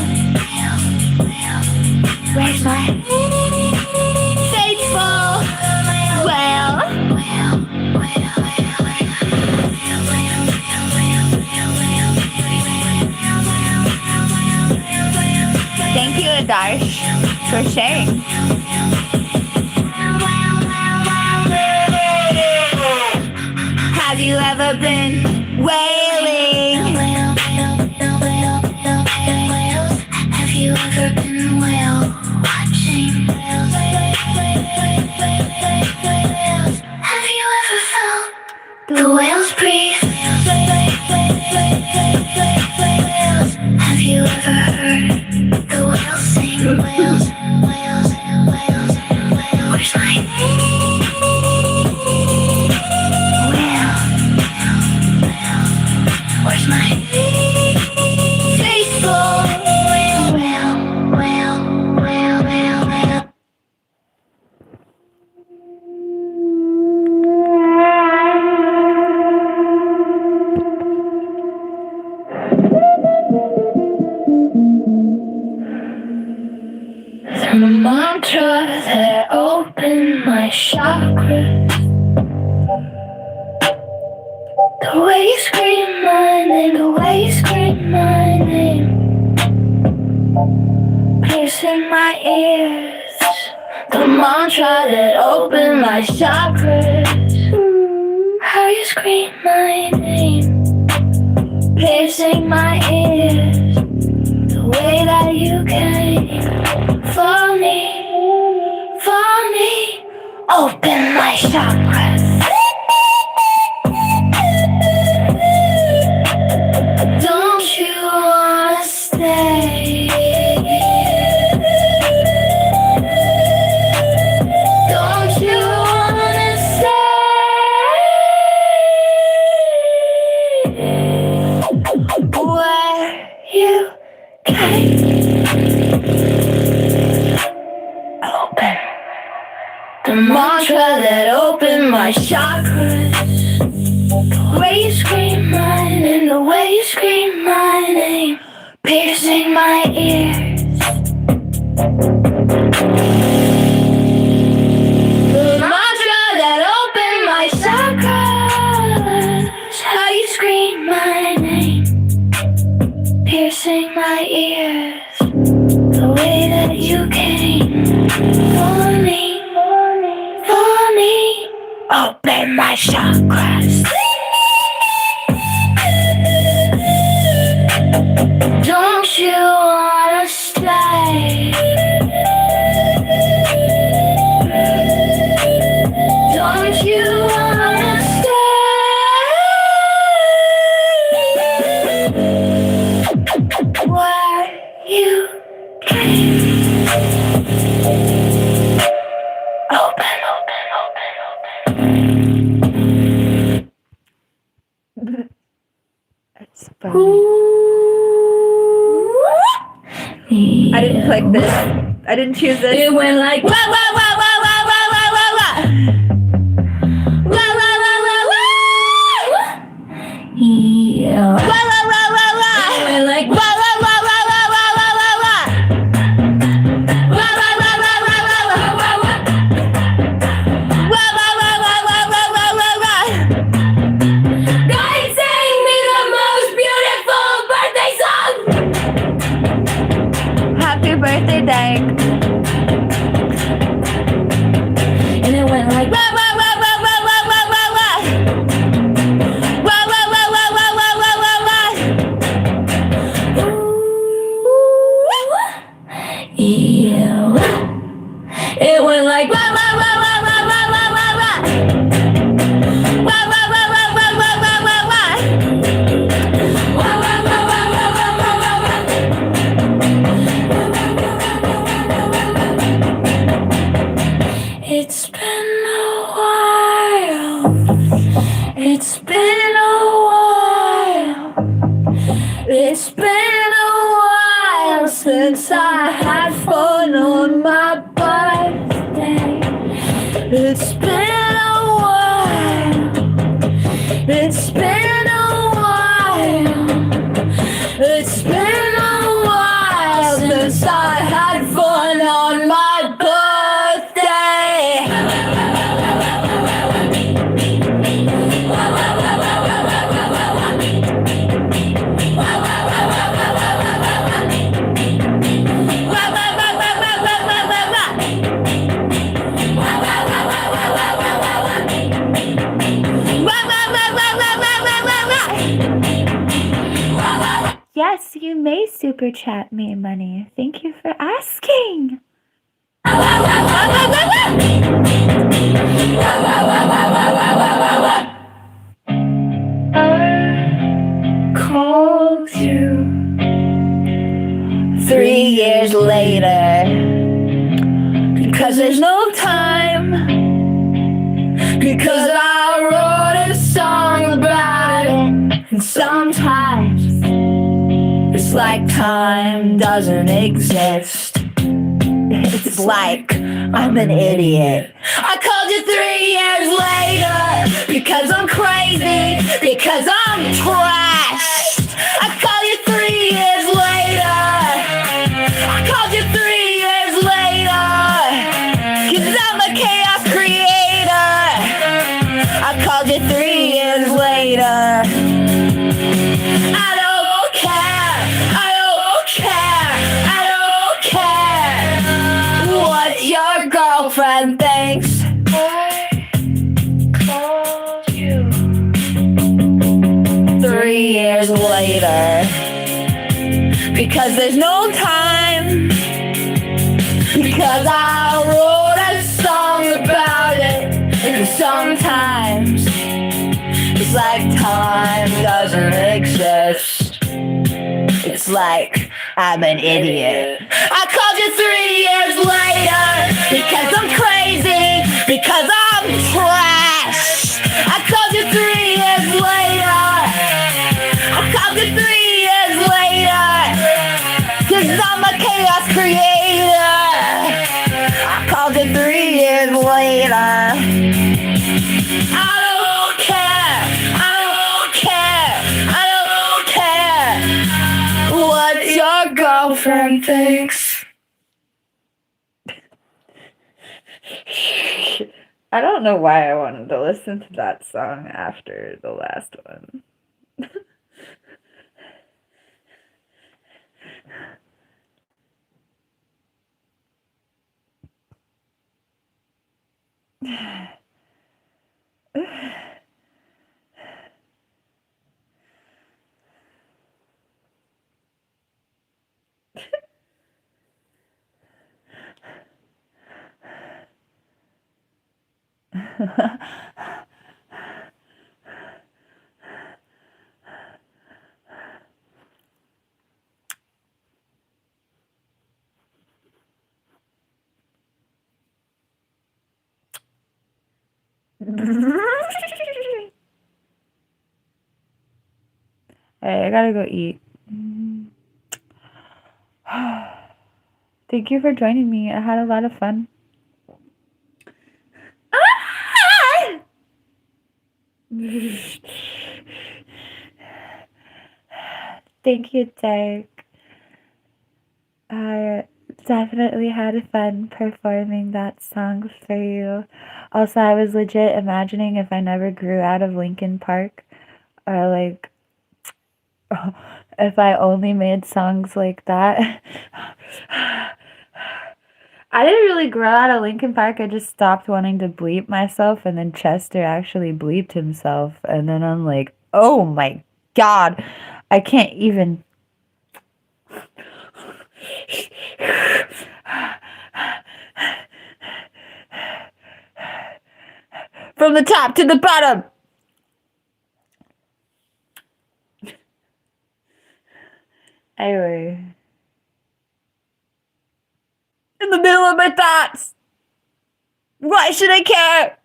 Where's my faithful whale? Thank you, Adarsh, for sharing. Have you ever been whaling? Have you ever been whale watching? that opened my chakras. The way you scream my name, the way you scream my name, piercing my ears. The mantra that opened my chakras. How you scream my name, piercing my ears. The way that you came for me, open my chakras. Don't you wanna stay? Don't you wanna stay? Where you came, open the mantra that opened my chakras. The way you scream my name, the way you scream my name, piercing my ears. The mantra that opened my chakras. How you scream my name, piercing my ears. The way that you came for me, open my chakras. Don't you wanna stay? Don't you wanna stay? Where you came, open. That's funny. I didn't click this. I didn't choose this. It went like wah wah wah wah wah wah wah wah wah. Wah wah wah wah wah. Yeah. Wah wah wah wah wah. It went like wah wah wah wah wah wah wah wah wah. Wah wah wah wah wah wah wah wah wah. Wah wah wah wah wah wah wah wah wah. God sang me the most beautiful birthday song. Happy birthday, Dank. And it went like wah wah wah wah wah wah wah wah wah. Wah wah wah wah wah wah wah wah wah. Yeah. It went like wah wah wah wah wah wah wah wah wah. Wah wah wah wah wah wah wah wah wah. Wah wah wah wah wah wah wah wah wah. It's been a while. It's been a while. It's been a while since I had fun on my birthday. It's been a while. It's been a while. It's been a while since I had fun on my birthday. Yes, you may super chat me money. Thank you for asking. I called you 3 years later because there's no time, because I wrote a song about it, and sometimes it's like time doesn't exist. It's like I'm an idiot. I called you 3 years later because I'm crazy, because I'm trash. I called you 3 years later. I called you 3 years later girlfriend thinks I called you 3 years later. Because there's no time. Because I wrote a song about it. And sometimes it's like time doesn't exist. It's like I'm an idiot. I called you 3 years later because I'm crazy, because I'm trash. I called you 3 years later. I called you 3 years later because I'm a chaos creator. I called you 3 years later. I don't care. I don't care. I don't care what your girlfriend thinks. I don't know why I wanted to listen to that song after the last one. Hey, I gotta go eat. Thank you for joining me. I had a lot of fun. Thank you, Derek. I definitely had fun performing that song for you. Also, I was legit imagining if I never grew out of Linkin Park, or like, if I only made songs like that. I didn't really grow out of Linkin Park. I just stopped wanting to bleep myself, and then Chester actually bleeped himself. And then I'm like, oh my God, I can't even. From the top to the bottom. Anyway. In the middle of my thoughts. Why should I care?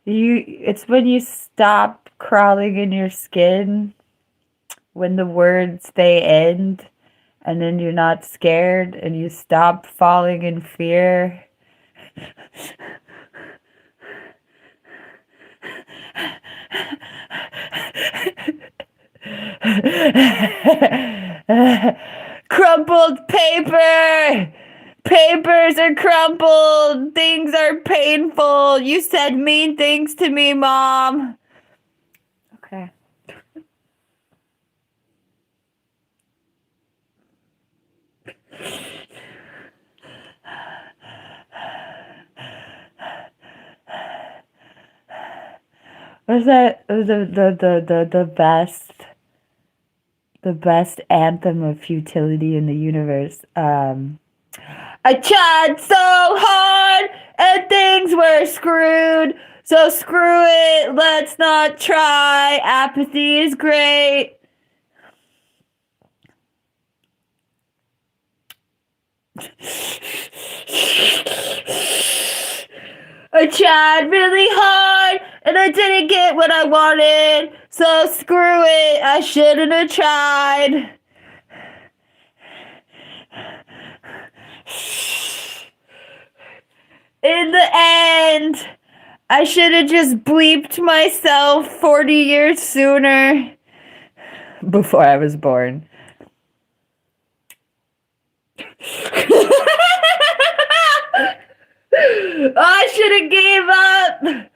It's when you stop crawling in your skin, when the words they end, and then you're not scared, and you stop falling in fear. Crumpled paper! Papers are crumpled! Things are painful! You said mean things to me, Mom! Okay. Was that the best anthem of futility in the universe? I tried so hard and things were screwed. So screw it, let's not try. Apathy is great. I tried really hard and I didn't get what I wanted. So screw it, I shouldn't have tried. In the end, I should have just bleeped myself 40 years sooner. Before I was born. I should have gave up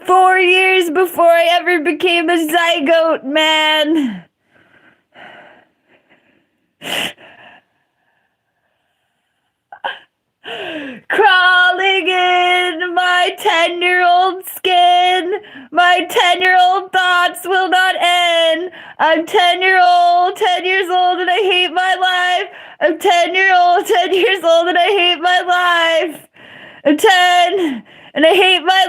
4 years before I ever became a zygote, man. My 10-year-old thoughts will not end. I'm 10 years old, and I hate my life. I'm 10 years old, and I hate my life. I'm 10, and I hate my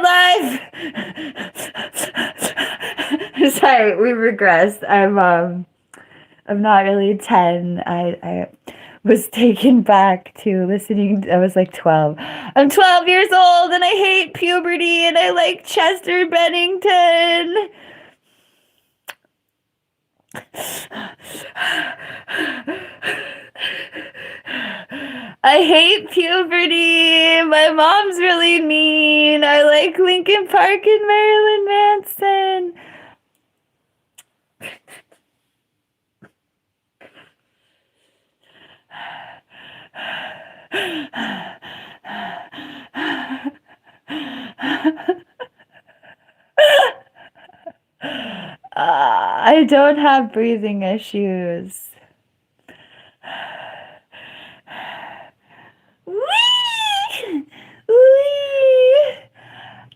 life. Sorry, we regressed. I'm not really 10. I was taken back to listening. I was like 12. I'm 12 years old, and I hate puberty, and I like Chester Bennington. I hate puberty. My mom's really mean. I like Linkin Park and Marilyn Manson. I don't have breathing issues. Wee! Wee!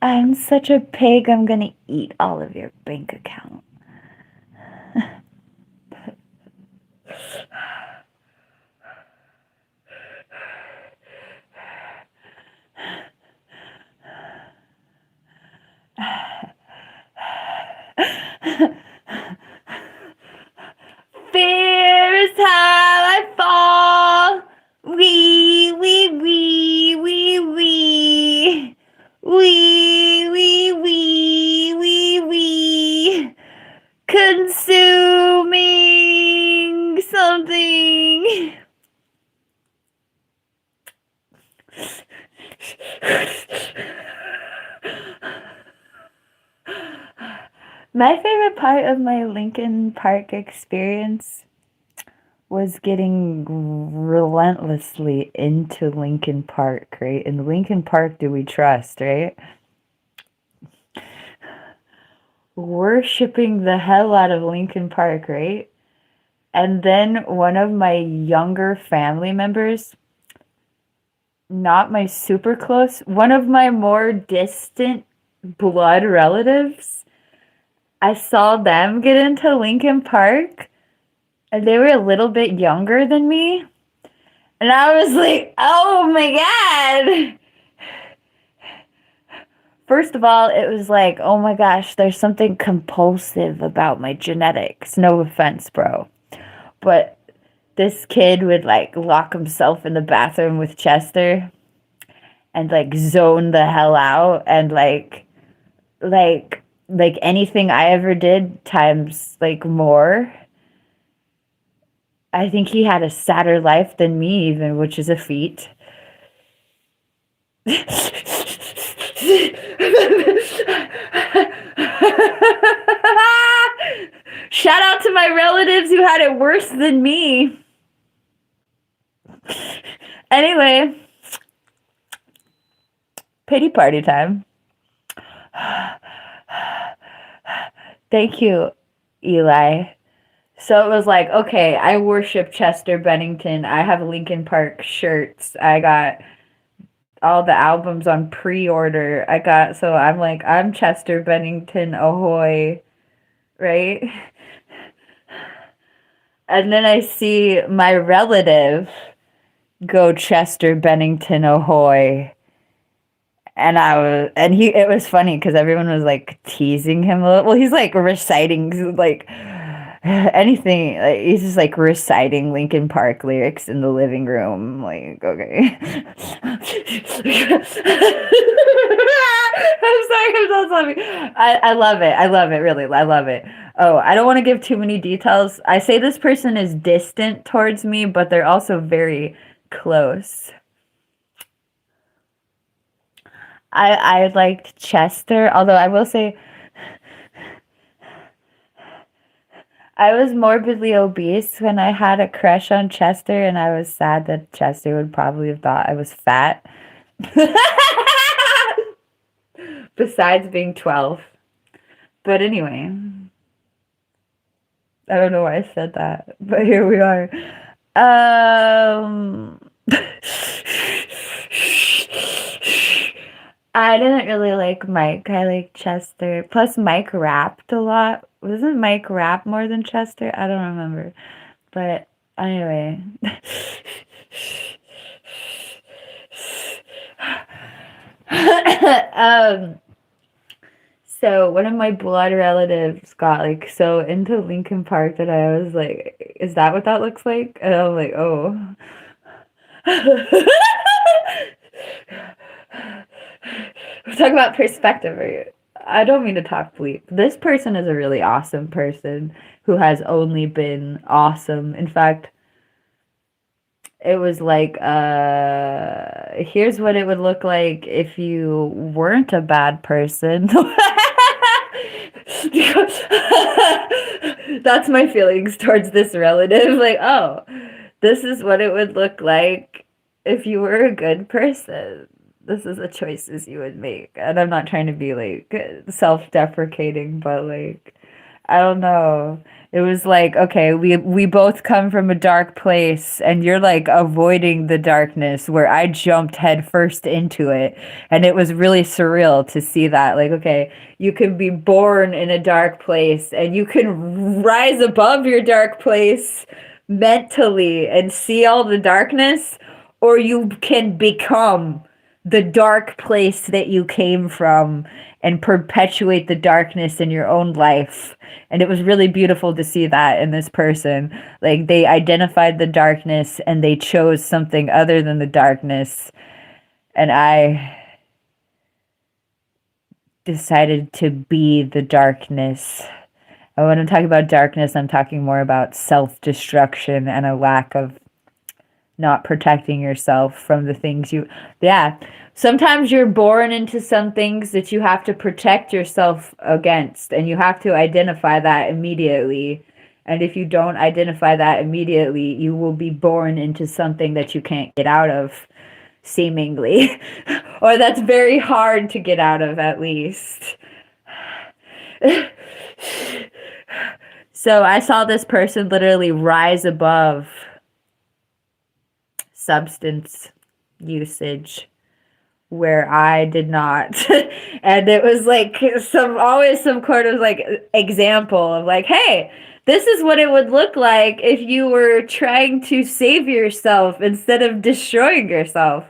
I'm such a pig, I'm gonna eat all of your bank account. Fear is how I fall. Wee, wee, wee, wee, wee. Wee, wee, wee, wee, wee. Consuming something. My favorite part of my Linkin Park experience was getting relentlessly into Linkin Park, right? In Linkin Park do we trust, right? Worshipping the hell out of Linkin Park, right? And then one of my younger family members, not my super close, one of my more distant blood relatives, I saw them get into Linkin Park, and they were a little bit younger than me. And I was like, oh my God. First of all, it was like, oh my gosh, there's something compulsive about my genetics. No offense, bro. But this kid would like lock himself in the bathroom with Chester and like zone the hell out and like anything I ever did times like more. I think he had a sadder life than me even, which is a feat. Shout out to my relatives who had it worse than me. Anyway, pity party time. Thank you, Eli. So it was like, okay, I worship Chester Bennington. I have Linkin Park shirts. I got all the albums on pre-order. So I'm like, I'm Chester Bennington, ahoy, right? And then I see my relative go Chester Bennington, ahoy. And it was funny because everyone was like teasing him a little. Well, he's like reciting like anything. Like, he's just like reciting Linkin Park lyrics in the living room. Like, okay. I'm sorry, I'm so sorry. I love it. I love it, really. I love it. Oh, I don't want to give too many details. I say this person is distant towards me, but they're also very close. I liked Chester, although I will say I was morbidly obese when I had a crush on Chester, and I was sad that Chester would probably have thought I was fat. Besides being 12. But anyway, I don't know why I said that, but here we are. I didn't really like Mike. I like Chester. Plus, Mike rapped a lot. Wasn't Mike rap more than Chester? I don't remember. But anyway. um, so one of my blood relatives got like so into Linkin Park that I was like, "Is that what that looks like?" And I'm like, "Oh." We're talking about perspective. Right? I don't mean to talk bleep. This person is a really awesome person who has only been awesome. In fact, it was like, here's what it would look like if you weren't a bad person. That's my feelings towards this relative. Like, oh, this is what it would look like if you were a good person. This is the choices you would make. And I'm not trying to be like self-deprecating, but like, I don't know. It was like, okay, we both come from a dark place and you're like avoiding the darkness where I jumped headfirst into it. And it was really surreal to see that. Like, okay, you can be born in a dark place and you can rise above your dark place mentally and see all the darkness, or you can become the dark place that you came from and perpetuate the darkness in your own life. And it was really beautiful to see that in this person. Like they identified the darkness and they chose something other than the darkness. And I decided to be the darkness. And when I'm talking about darkness, I'm talking more about self-destruction and a lack of not protecting yourself from the things you, yeah. Sometimes you're born into some things that you have to protect yourself against, and you have to identify that immediately. And if you don't identify that immediately, you will be born into something that you can't get out of, seemingly. Or that's very hard to get out of, at least. So I saw this person literally rise above substance usage where I did not. And it was like always some kind of like example of like, hey, this is what it would look like if you were trying to save yourself instead of destroying yourself.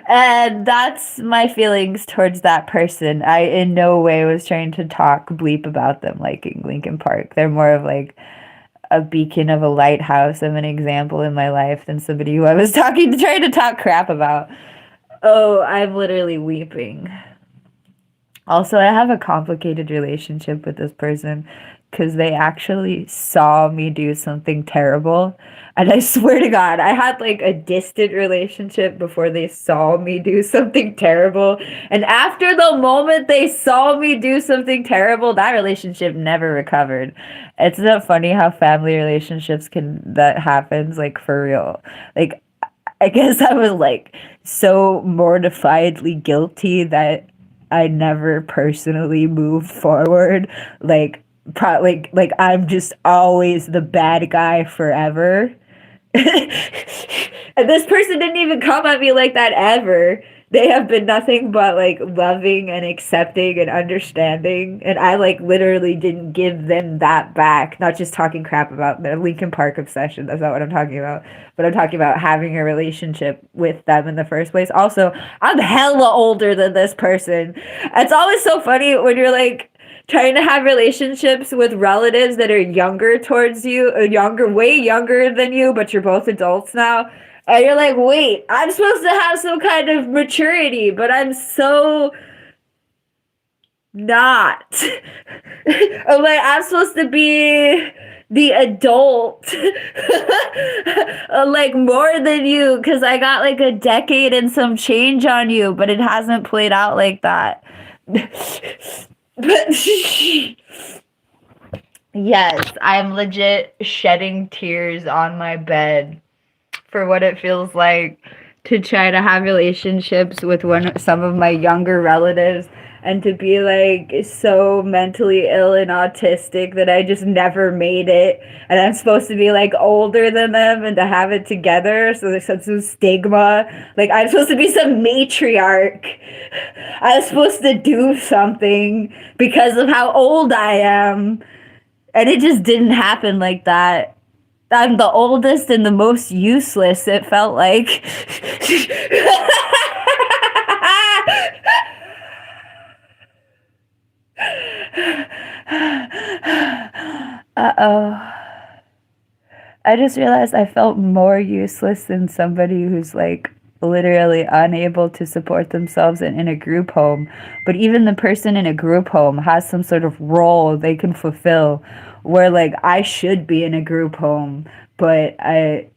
And that's my feelings towards that person. I in no way was trying to talk bleep about them liking Linkin Park. They're more of like a beacon of a lighthouse of an example in my life than somebody who I was trying to talk crap about. Oh, I'm literally weeping. Also, I have a complicated relationship with this person because they actually saw me do something terrible. And I swear to God, I had like a distant relationship before they saw me do something terrible. And after the moment they saw me do something terrible, that relationship never recovered. It's not funny how family relationships that happens, like for real. Like, I guess I was like so mortifiedly guilty that I never personally moved forward. Like, like I'm just always the bad guy forever. And this person didn't even come at me like that ever. They have been nothing but like loving and accepting and understanding. And I like literally didn't give them that back. Not just talking crap about their Linkin Park obsession. That's not what I'm talking about. But I'm talking about having a relationship with them in the first place. Also, I'm hella older than this person. It's always so funny when you're like trying to have relationships with relatives that are younger towards you, way younger than you, but you're both adults now. And you're like, wait, I'm supposed to have some kind of maturity, but I'm so not. I'm like, I'm supposed to be the adult, like more than you, because I got like a decade and some change on you, but it hasn't played out like that. But yes, I'm legit shedding tears on my bed for what it feels like to try to have relationships with some of my younger relatives and to be like so mentally ill and autistic that I just never made it. And I'm supposed to be like older than them and to have it together. So there's some stigma. Like I'm supposed to be some matriarch. I was supposed to do something because of how old I am. And it just didn't happen like that. I'm the oldest and the most useless, it felt like. Uh-oh. I just realized I felt more useless than somebody who's like literally unable to support themselves in a group home. But even the person in a group home has some sort of role they can fulfill where like I should be in a group home, but I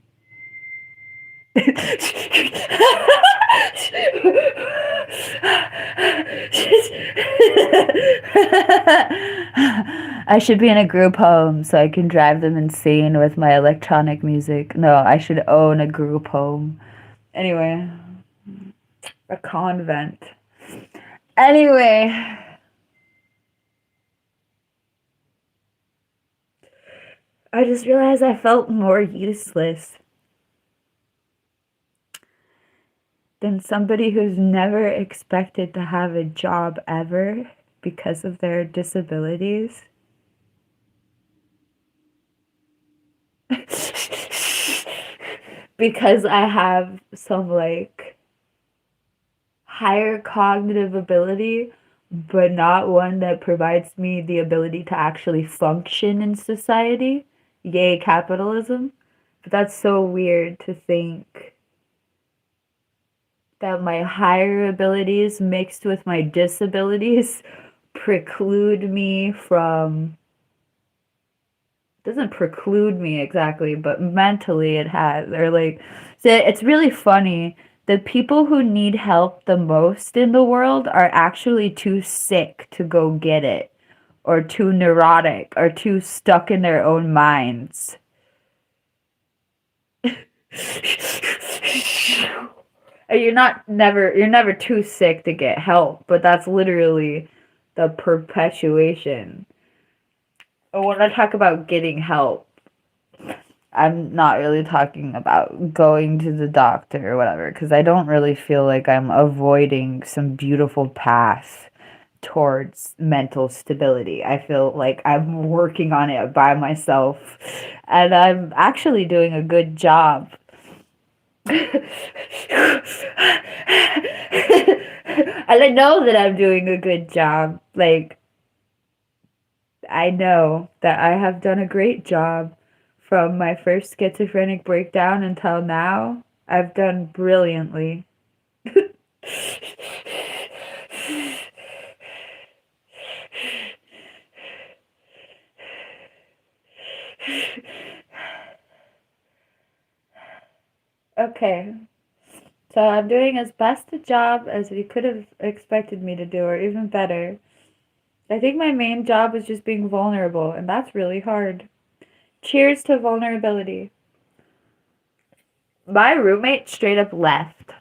I should be in a group home so I can drive them insane with my electronic music. No, I should own a group home. Anyway, a convent. Anyway, I just realized I felt more useless than somebody who's never expected to have a job ever because of their disabilities. Because I have some like higher cognitive ability, but not one that provides me the ability to actually function in society. Yay, capitalism. But that's so weird to think that my higher abilities mixed with my disabilities preclude me from, doesn't preclude me exactly, but mentally it has. Or like, so it's really funny. The people who need help the most in the world are actually too sick to go get it, or too neurotic, or too stuck in their own minds. You're never too sick to get help, but that's literally the perpetuation. When I talk about getting help, I'm not really talking about going to the doctor or whatever, because I don't really feel like I'm avoiding some beautiful path towards mental stability. I feel like I'm working on it by myself, and I'm actually doing a good job. And I know that I'm doing a good job. Like, I know that I have done a great job from my first schizophrenic breakdown until now. I've done brilliantly. Okay, so I'm doing as best a job as you could have expected me to do, or even better. I think my main job is just being vulnerable, and that's really hard. Cheers to vulnerability. My roommate straight up left.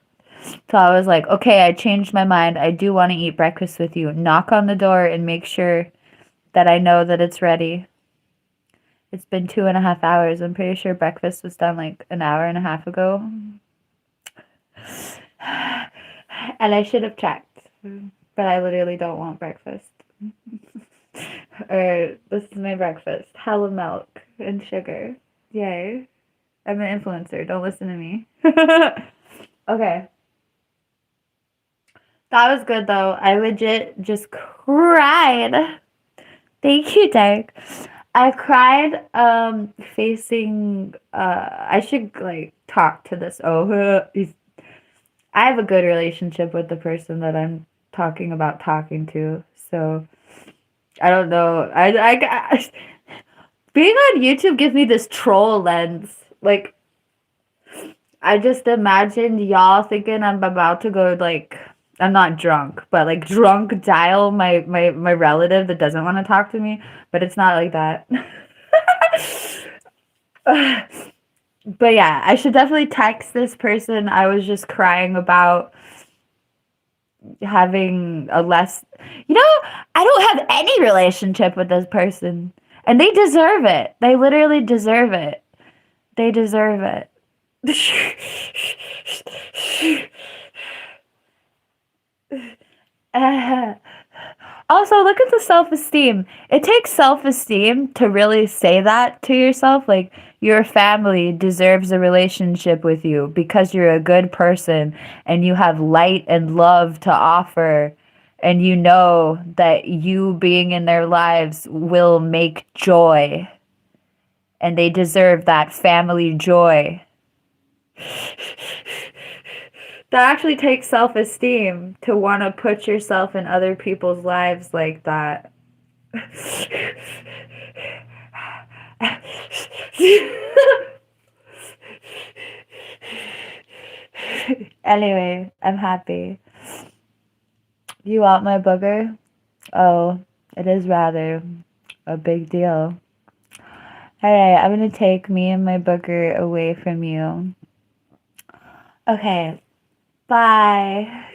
So I was like, okay, I changed my mind. I do want to eat breakfast with you. Knock on the door and make sure that I know that it's ready. It's been 2.5 hours. I'm pretty sure breakfast was done like an hour and a half ago. And I should have checked. But I literally don't want breakfast. Or this is my breakfast. Hella milk and sugar. Yay. I'm an influencer. Don't listen to me. Okay. That was good though. I legit just cried. Thank you, Derek. I cried facing I should like talk to this. I have a good relationship with the person that I'm talking about talking to. So I don't know. I being on YouTube gives me this troll lens. Like I just imagined y'all thinking I'm about to go like I'm not drunk, but like drunk dial my relative that doesn't want to talk to me, but it's not like that. But yeah, I should definitely text this person I was just crying about having a less, I don't have any relationship with this person. And they deserve it. They literally deserve it. They deserve it. Also, look at the self-esteem. It takes self-esteem to really say that to yourself. Like, your family deserves a relationship with you because you're a good person and you have light and love to offer. And you know that you being in their lives will make joy. And they deserve that family joy. That actually takes self-esteem to want to put yourself in other people's lives like that. Anyway, I'm happy. You want my booger? Oh, it is rather a big deal. Alright, I'm gonna take me and my booger away from you. Okay, bye.